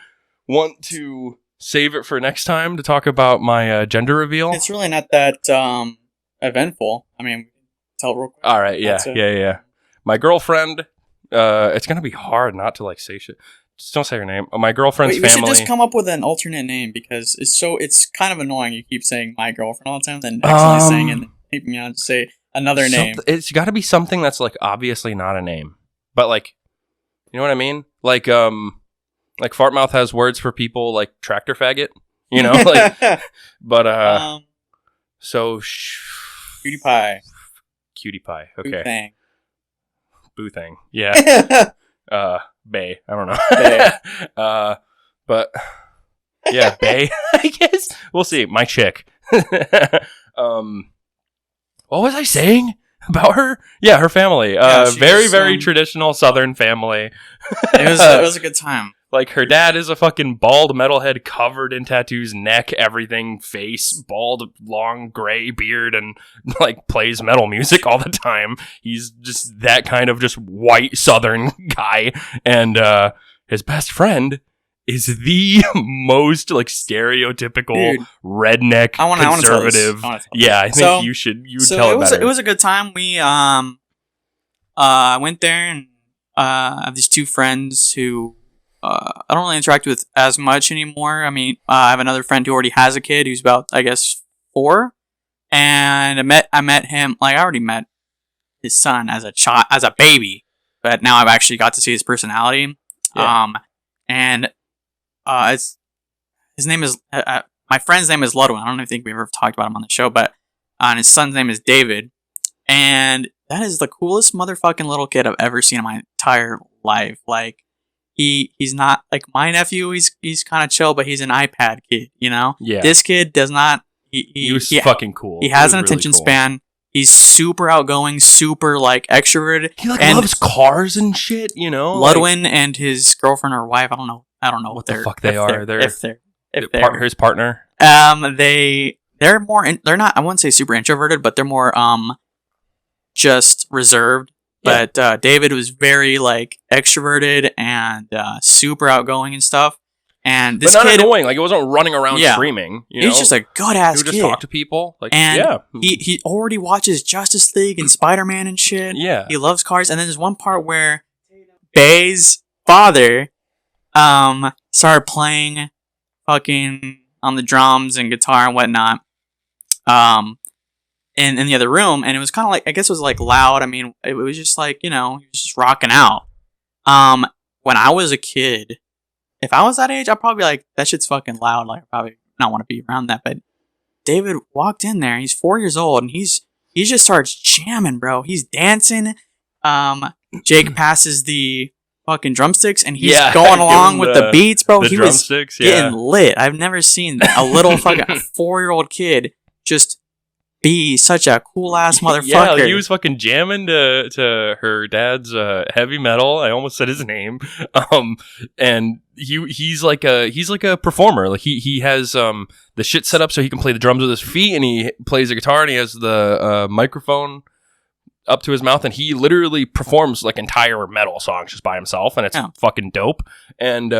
A: want to save it for next time to talk about my gender reveal?
B: It's really not that eventful. I mean, tell real quick.
A: All right. Yeah. My girlfriend. It's gonna be hard not to like say shit. Just don't say her name. My girlfriend's family.
B: We should just come up with an alternate name because it's kind of annoying. You keep saying my girlfriend all the time, then actually saying and keeping me on to say another name.
A: It's got to be something that's like obviously not a name, but like, you know what I mean? Like Fartmouth has words for people like tractor faggot. You know, like, but so
B: cutie pie.
A: Okay. Boo thing. Yeah. Bay. I don't know. Bay. But yeah, Bay. I guess we'll see. My chick. What was I saying about her? Yeah, her family. Very traditional Southern family.
B: It was a good time.
A: Like her dad is a fucking bald metalhead covered in tattoos, neck, everything, face, bald, long, gray beard, and like plays metal music all the time. He's just that kind of just white Southern guy. And his best friend is the most like stereotypical redneck conservative. I think you tell it better.
B: It was a good time. We went there and I have these two friends who I don't really interact with as much anymore. I mean, I have another friend who already has a kid who's about, I guess, 4. And I met him, like I already met his son as a baby, but now I've actually got to see his personality.
A: Yeah.
B: And his name is, my friend's name is Ludwin. I don't even think we've ever talked about him on the show, but and his son's name is David. And that is the coolest motherfucking little kid I've ever seen in my entire life. Like, he's not like my nephew. He's kind of chill, but he's an iPad kid, you know?
A: Yeah.
B: This kid does not.
A: He was fucking cool.
B: He has an attention span. He's super outgoing, super like extroverted.
A: He loves cars and shit, you know?
B: Ludwin and his girlfriend or wife, I don't know
A: what the fuck they are. They're his partner.
B: They're more. They're not. I wouldn't say super introverted, but they're more just reserved. Yeah. But David was very like extroverted and super outgoing and stuff. And this kid,
A: annoying. Like, it wasn't running around screaming.
B: He was just a good ass kid.
A: He would just talk to people. Like,
B: and he already watches Justice League and Spider-Man and shit.
A: Yeah,
B: he loves cars. And then there's one part where Bay's father started playing fucking on the drums and guitar and whatnot in the other room, and it was kind of like, I guess it was like loud. I mean, it was just like, you know, he was just rocking out. When I was a kid, if I was that age, I'd probably be like, that shit's fucking loud, like I probably not want to be around that. But David walked in there, he's 4 years old, and he just starts jamming, bro. He's dancing. Jake passes the fucking drumsticks, and he's going along with the beats, bro. He was getting lit. I've never seen a little fucking 4-year-old kid just be such a cool ass motherfucker.
A: Yeah, like he was fucking jamming to her dad's heavy metal. I almost said his name. And he's like a performer. Like he has the shit set up so he can play the drums with his feet, and he plays the guitar, and he has the microphone up to his mouth, and he literally performs like entire metal songs just by himself, and it's fucking dope. And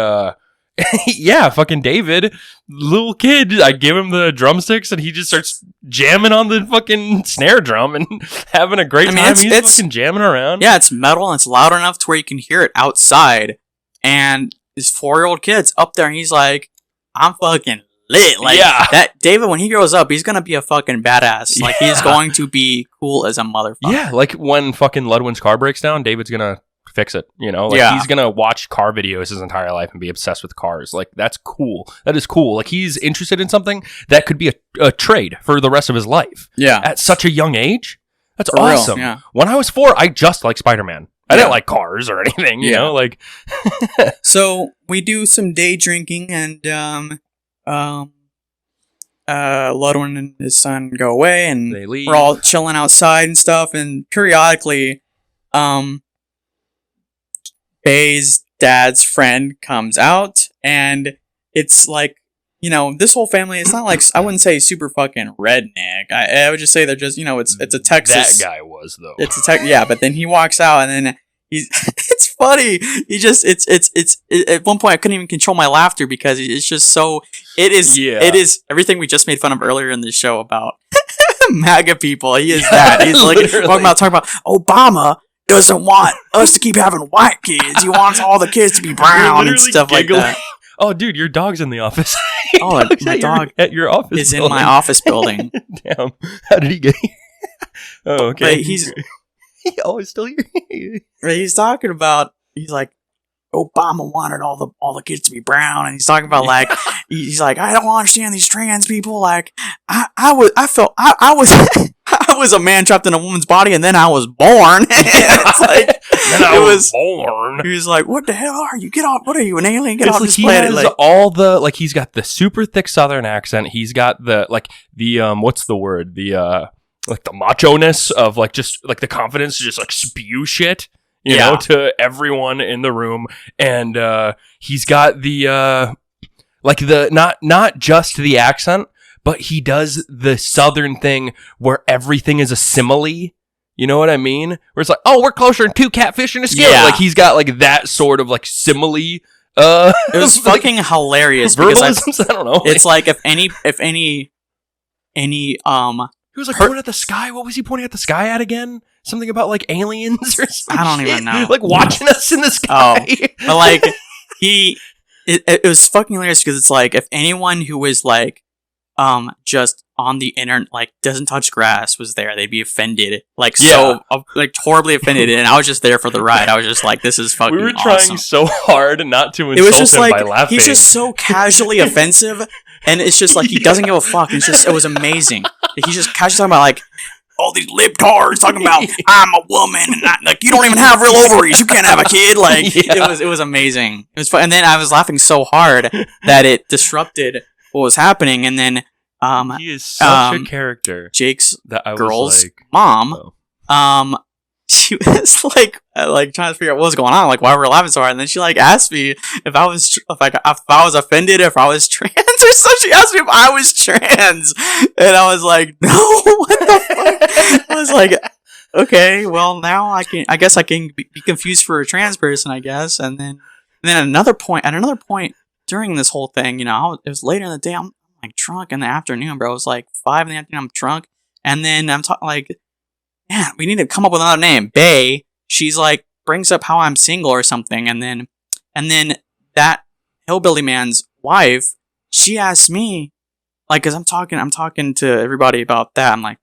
A: yeah, fucking David, little kid, I give him the drumsticks and he just starts jamming on the fucking snare drum and having a great time. He's fucking jamming around.
B: Yeah, it's metal and it's loud enough to where you can hear it outside. And this 4-year-old kid's up there and he's like, I'm fucking lit. Like, that David, when he grows up, he's gonna be a fucking badass. Like, he's going to be cool as a motherfucker.
A: Yeah, like when fucking Ludwin's car breaks down, David's gonna fix it, you know? Like, he's gonna watch car videos his entire life and be obsessed with cars. Like, that's cool. That is cool. Like, he's interested in something that could be a trade for the rest of his life.
B: Yeah.
A: At such a young age? That's
B: for
A: awesome.
B: Real, yeah.
A: When I was 4, I just liked Spider-Man. I didn't like cars or anything, you know? Like,
B: so we do some day drinking and Ludwig and his son go away, and
A: They leave.
B: we're all chilling outside and stuff. And periodically, Bay's dad's friend comes out, and it's like, you know, this whole family. It's not like, I wouldn't say super fucking redneck. I would just say they're just, you know, it's a Texas.
A: That guy was though.
B: It's a yeah, but then he walks out, and then he's. It's funny. He just it's at one point I couldn't even control my laughter because it's just so. It is everything we just made fun of earlier in the show about MAGA people. He is that. He's like talking about Obama doesn't want us to keep having white kids. He wants all the kids to be brown and stuff giggling. Like that.
A: Oh, dude, your dog's in the office.
B: Oh, my dog
A: at your office
B: is in my office building.
A: Damn, how did he get here? Oh, okay.
B: But he's
A: still here.
B: He's talking about. He's like, Obama wanted all the kids to be brown, and he's talking about like he's like, I don't understand these trans people. Like I was a man trapped in a woman's body, and then I was born. It's like
A: I was born.
B: He was like, what the hell are you? Get off! What are you, an alien? Get
A: it's
B: off
A: like
B: this
A: he
B: planet!
A: Has all the like he's got the super thick Southern accent. He's got the what's the word like the macho-ness of like just like the confidence to just like spew shit. You know, to everyone in the room, and he's got the like the not just the accent, but he does the Southern thing where everything is a simile. You know what I mean? Where it's like, oh, we're closer than two catfish and a skillet. Yeah. Like he's got like that sort of like simile. It
B: was fucking hilarious
A: because I don't know.
B: It's like if any
A: he was like pointing at the sky. What was he pointing at the sky at again? Something about like aliens or something.
B: I don't even know.
A: Like watching us in the sky.
B: Oh, but like it was fucking hilarious because it's like if anyone who was like just on the internet like doesn't touch grass was there, they'd be offended. Like so like horribly offended, and I was just there for the ride. I was just like, this is fucking.
A: We were
B: awesome.
A: Trying so hard not to insult
B: it was just
A: him
B: like,
A: by laughing.
B: He's just so casually offensive, and it's just like he doesn't give a fuck. It was amazing. He's just casually talking about like. All these libtards talking about I'm a woman and like you don't even have real ovaries, you can't have a kid. Like it was amazing. It was fun. And then I was laughing so hard that it disrupted what was happening. And then
A: he is such a character.
B: Jake's
A: that I
B: girl's
A: was like,
B: mom, she was like trying to figure out what was going on, like why we were laughing so hard. And then she like asked me if I was offended, if I was trans or something. She asked me if I was trans, and I was like, no, what the fuck? I was like, okay, well now I guess I can be confused for a trans person, I guess. And then at another point during this whole thing, you know, it was later in the day. I'm like drunk in the afternoon, bro. It was like 5 in the afternoon. I'm drunk, and then I'm talking like. Man, we need to come up with another name. Bay. She's like brings up how I'm single or something, and then that hillbilly man's wife, she asks me, like, cause I'm talking to everybody about that. I'm like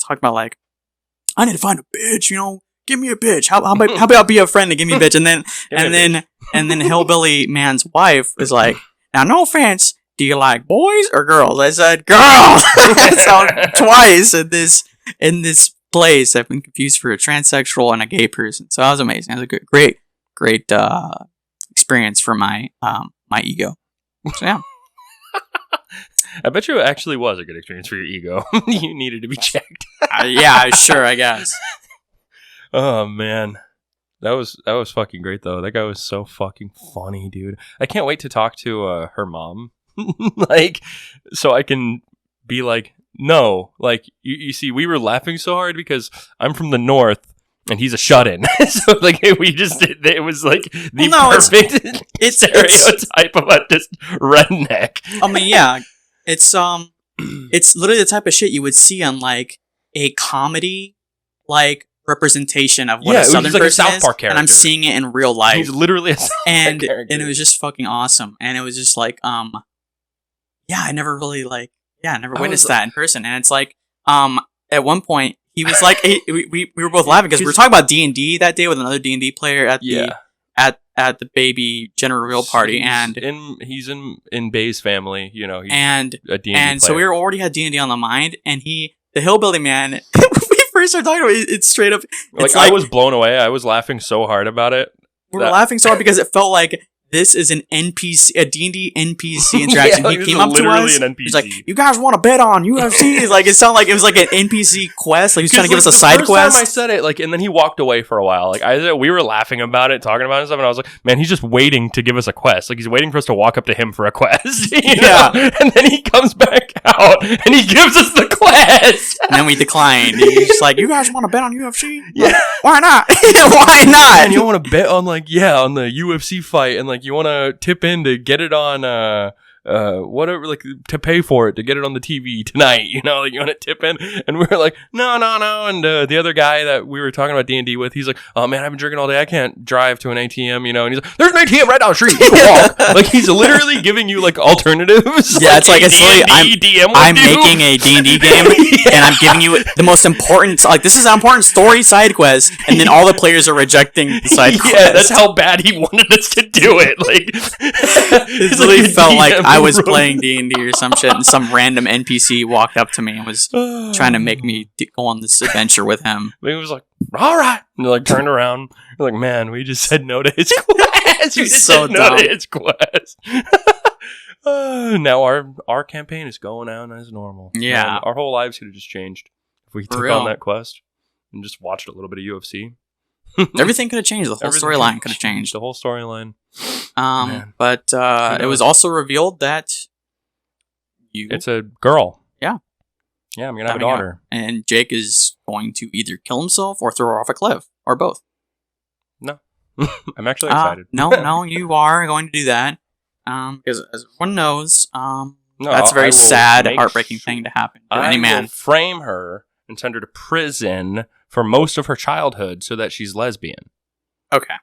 B: talking about like, I need to find a bitch, you know, give me a bitch. How about be a friend and give me a bitch? And then hillbilly man's wife is like, now no offense, do you like boys or girls? I said girls. So twice in this place, I've been confused for a transsexual and a gay person. So that was amazing. It was a great experience for my my ego. So yeah.
A: I bet you it actually was a good experience for your ego. You needed to be checked.
B: Yeah, sure, I guess.
A: Oh man. That was fucking great though. That guy was so fucking funny, dude. I can't wait to talk to her mom. Like so I can be like, no, like you see, we were laughing so hard because I'm from the north and he's a shut-in. So like we just did, it was like the perfect stereotype of a just redneck.
B: I mean, yeah, it's literally the type of shit you would see on like a comedy like representation of what a Southern
A: like
B: person
A: a South Park
B: is,
A: character.
B: and I'm seeing it in real life.
A: He's literally a South Park character.
B: And it was just fucking awesome. And it was just like yeah, I never really like. Yeah, I never witnessed that in person. And it's like, at one point, he was like, we were both laughing because we were talking about D&D that day with another D&D player at the at the baby gender reveal party.
A: He's in Bay's family, you know, he's
B: a
A: D&D
B: and
A: player.
B: So we already had D&D on the mind, and the hillbilly man, we first started talking about it, it's straight up.
A: Like I was blown away. I was laughing so hard about it.
B: We were laughing so hard because it felt like this is an NPC, a D&D NPC interaction.
A: Yeah,
B: he came up to us. He's like, "You guys want to bet on UFC?" Like it sounded like it was like an NPC quest. Like he was trying to give us a side quest.
A: The first time I said it, like, and then he walked away for a while. Like we were laughing about it, talking about it and stuff, and I was like, "Man, he's just waiting to give us a quest. Like he's waiting for us to walk up to him for a quest." You know? And then he comes back out and he gives us the quest.
B: And then we declined. He's just like, "You guys want to bet on UFC?
A: Yeah,
B: why not? Why not?
A: And you want to bet on on the UFC fight, and like you want to tip in to get it on whatever, like to pay for it to get it on the TV tonight, you know, like you want to tip in." And we were like, no, and the other guy that we were talking about D&D with, he's like, "Oh man, I've been drinking all day, I can't drive to an ATM," you know, and he's like, "There's an ATM right down the street, you can walk." Like he's literally giving you like alternatives.
B: Yeah, it's really I'm making a D&D game and I'm giving you the most important, like this is an important story side quest, and then all the players are rejecting the side quest.
A: Yeah, that's how bad he wanted us to do it. Like
B: it really felt like I was playing D&D or some shit, and some random NPC walked up to me and was trying to make me go on this adventure with him.
A: He was like, "All right," and like turned around. We're like, "Man, we just said no to his quest. We just said no to his quest." Now our campaign is going on as normal.
B: Yeah,
A: man, our whole lives could have just changed if we took on that quest and just watched a little bit of UFC.
B: Everything could have changed. The whole storyline could have changed.
A: The whole storyline.
B: But it was also revealed that
A: it's a girl.
B: Yeah.
A: Yeah, I'm gonna have a daughter.
B: And Jake is going to either kill himself or throw her off a cliff, or both.
A: No. I'm actually excited.
B: No, you are going to do that. Because as everyone knows, that's a very sad, heartbreaking thing to happen to any man.
A: I will frame her and send her to prison for most of her childhood so that she's lesbian.
B: Okay.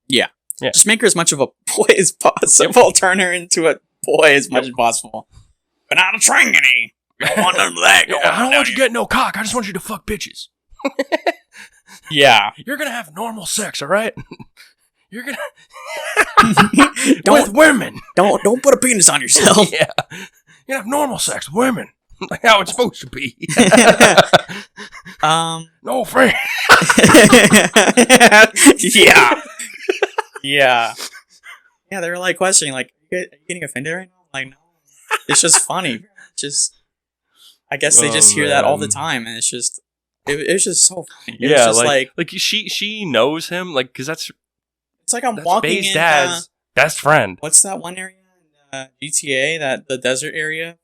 B: Yeah. Just make her as much of a boy as possible. Turn her into a boy as much as possible. But not a trinity. You don't want none of that.
A: I don't want you to get no cock. I just want you to fuck bitches.
B: Yeah.
A: You're going to have normal sex, all right? You're going to... with women.
B: Don't put a penis on yourself.
A: Yeah. You're going to have normal sex with women. Like how it's supposed to be. No friend.
B: Yeah. Yeah. Yeah, they were like questioning, like, are you getting offended right now? Like, no. It's just funny. I guess they just hear that all the time, and it's just just so funny. It was just
A: like she knows him, like, because it's
B: like I'm walking
A: Bay's
B: in
A: dad's best friend.
B: What's that one area in GTA, that the desert area?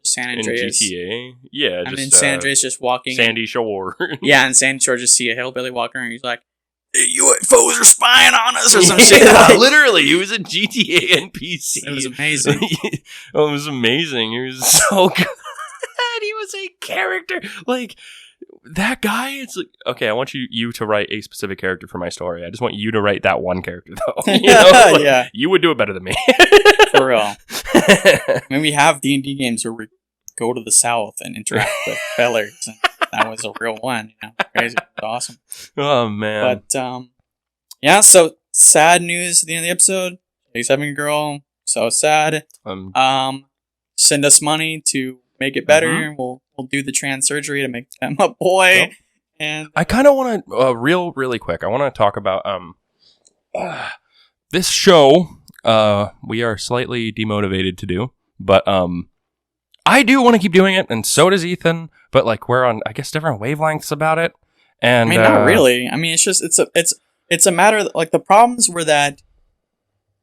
B: San Andreas.
A: In GTA? Yeah,
B: I'm in San Andreas, just walking.
A: Sandy Shore.
B: Yeah, in Sandy Shore, just see a hillbilly walking around, and he's like, UFOs are spying on us or some shit.
A: Literally, he was a GTA NPC.
B: It was amazing.
A: It was amazing. He was so good. He was a character. Like, that guy, it's like, okay, I want you to write a specific character for my story. I just want you to write that one character, though. You know? Like, yeah. You would do it better than me.
B: For real. I mean, we have D&D games where we go to the south and interact with fellers, and that was a real one. You know, crazy. It was awesome.
A: Oh, man.
B: But, yeah, so sad news at the end of the episode. He's having a girl. So sad. Send us money to make it better. We'll do the trans surgery to make them a boy. Yep. And
A: I kind of want to really quick. I want to talk about this show. We are slightly demotivated to do, but I do want to keep doing it, and so does Ethan. But like we're on, I guess, different wavelengths about it. And
B: I mean, not really. I mean, it's just it's a matter of, like, the problems were that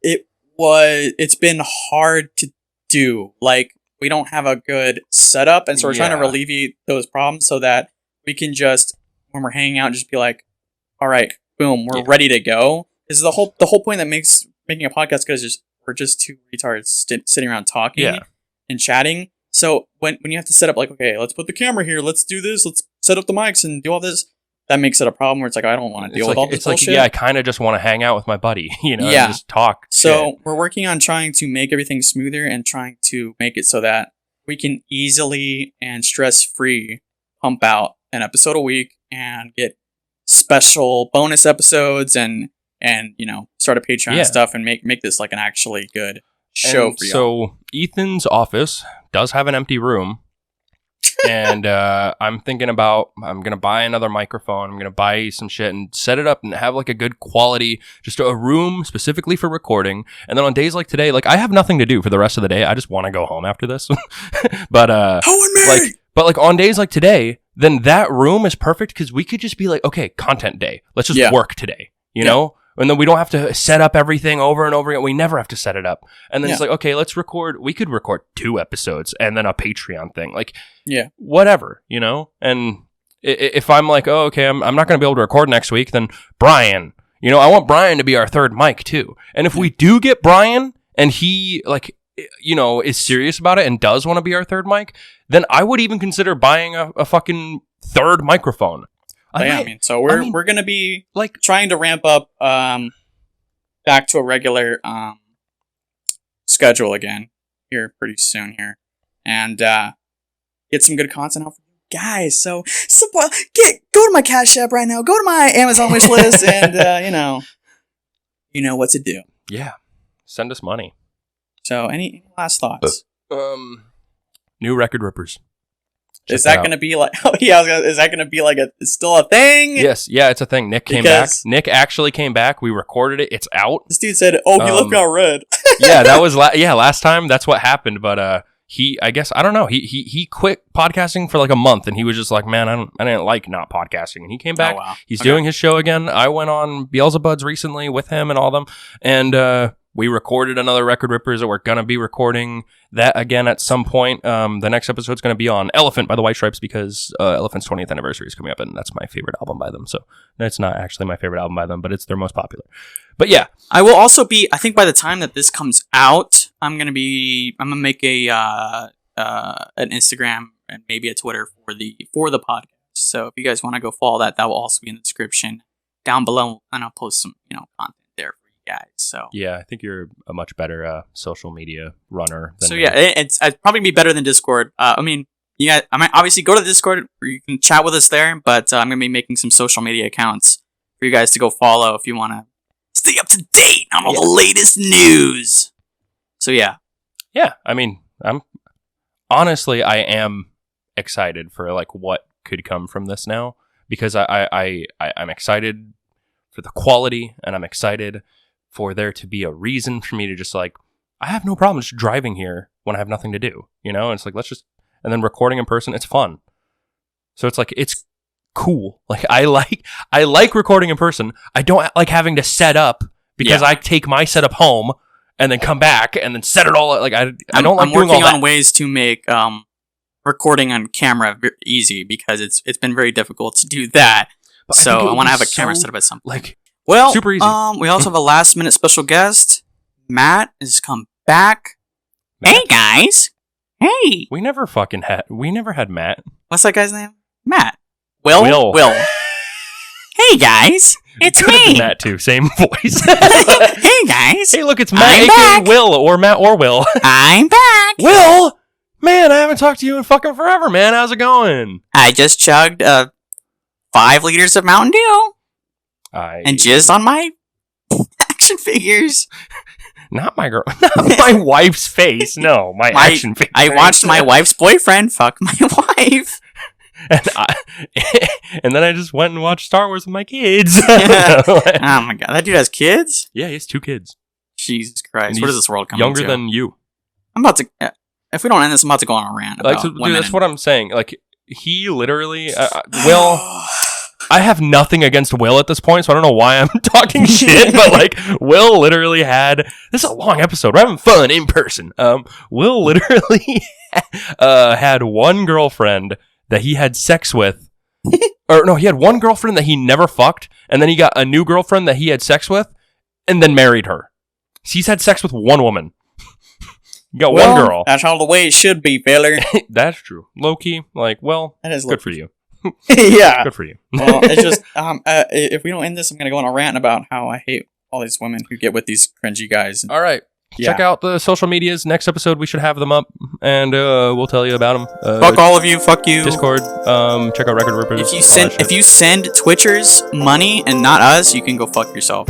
B: it's been hard to do. Like, we don't have a good setup, and so we're trying to alleviate those problems so that we can just, when we're hanging out, just be like, all right, boom, we're ready to go. This is the whole point that makes making a podcast good is we're just two retards sitting around talking and chatting. So when you have to set up, like, okay, let's put the camera here, let's do this, let's set up the mics and do all this, that makes it a problem where it's like, I don't want to deal with all this bullshit.
A: It's like, I kind of just want to hang out with my buddy, you know, and just talk.
B: So we're working on trying to make everything smoother and trying to make it so that we can easily and stress-free pump out an episode a week and get special bonus episodes and you know, start a Patreon and stuff and make this like an actually good show for you.
A: So Ethan's office does have an empty room, And I'm thinking about, I'm going to buy another microphone. I'm going to buy some shit and set it up and have like a good quality, just a room specifically for recording. And then on days like today, like I have nothing to do for the rest of the day. I just want to go home after this. But like on days like today, then that room is perfect because we could just be like, okay, content day. Let's just work today, you know? And then we don't have to set up everything over and over again. We never have to set it up. And then it's like, okay, let's record. We could record 2 episodes and then a Patreon thing. Like, whatever, you know? And if I'm like, oh, okay, I'm not going to be able to record next week, then Brian, you know, I want Brian to be our third mic too. And if we do get Brian and he, like, you know, is serious about it and does want to be our third mic, then I would even consider buying a fucking third microphone.
B: So we're gonna be like trying to ramp up back to a regular schedule again here pretty soon here, and get some good content out for you guys. So go to my Cash App right now, go to my Amazon wish list, and you know what to do.
A: Yeah, send us money.
B: So any last thoughts?
A: New Record Rippers.
B: Is that going to be like? Oh yeah, is that going to be like it's still a thing?
A: Yes, yeah, it's a thing. Nick came back. Nick actually came back. We recorded it. It's out.
B: This dude said, "Oh, he left me on red."
A: Yeah, that was last time. That's what happened. But I guess I don't know. He quit podcasting for like a month, and he was just like, "Man, I didn't like not podcasting." And he came back. Oh, wow. He's doing his show again. I went on Beelzebub's recently with him and all of them, and we recorded another Record Rippers that we're going to be recording that again at some point. The next episode's going to be on Elephant by the White Stripes because Elephant's 20th anniversary is coming up, and that's my favorite album by them. So it's not actually my favorite album by them, but it's their most popular. But yeah.
B: I will also be, I think by the time that this comes out, I'm going to make an Instagram and maybe a Twitter for the podcast. So if you guys want to go follow that will also be in the description down below, and I'll post some, content there for you guys. So
A: yeah, I think you're a much better social media runner than
B: me. I'd probably be better than Discord. I might obviously go to Discord where you can chat with us there, but I'm gonna be making some social media accounts for you guys to go follow if you want to stay up to date on all the latest news. So yeah,
A: I mean, I am excited for like what could come from this now, because I'm excited for the quality, and I'm excited for there to be a reason for me to just like, I have no problem just driving here when I have nothing to do, and it's like, and then recording in person, it's fun. So it's like, it's cool. Like I like recording in person. I don't like having to set up because I take my setup home and then come back and then set it all up. Like I don't like doing all that. I'm
B: working on ways to make recording on camera easy, because it's been very difficult to do that. But so I want to have a camera set up at some point. Super easy. We also have a last minute special guest. Matt has come back. Matt? Hey guys. Hey.
A: We never had Matt.
B: What's that guy's name? Matt. Will. Hey guys. It's me.
A: Matt too. Same voice.
B: Hey guys.
A: Hey, look, it's Matt, aka Will, or Matt or Will.
B: I'm back.
A: Will. Man, I haven't talked to you in fucking forever, man. How's it going?
B: I just chugged 5 liters of Mountain Dew. And jizzed on my action figures.
A: Not my wife's face. No, my action figure.
B: I watched my wife's boyfriend fuck my wife.
A: And then I just went and watched Star Wars with my kids.
B: Oh my god, that dude has kids?
A: Yeah, he has 2 kids.
B: Jesus Christ, what is this world coming
A: younger than you.
B: I'm about to... if we don't end this, I'm about to go on a rant about women.
A: That's what I'm saying. Like, he literally... I have nothing against Will at this point, so I don't know why I'm talking shit, but like, Will literally had... This is a long episode. We're having fun in person. Will literally had one girlfriend that he had sex with. Or no, he had one girlfriend that he never fucked, and then he got a new girlfriend that he had sex with, and then married her. He's had sex with one woman. You got one girl.
B: That's all the way it should be, fella.
A: That's true. Low-key, that is good for you.
B: Yeah.
A: Good for you.
B: Well, it's just, if we don't end this, I'm going to go on a rant about how I hate all these women who get with these cringy guys.
A: All right. Yeah. Check out the social medias. Next episode, we should have them up, and we'll tell you about them.
B: Fuck all of you. Fuck you.
A: Discord. Check out Record Rippers.
B: If you send Twitchers money and not us, you can go fuck yourself.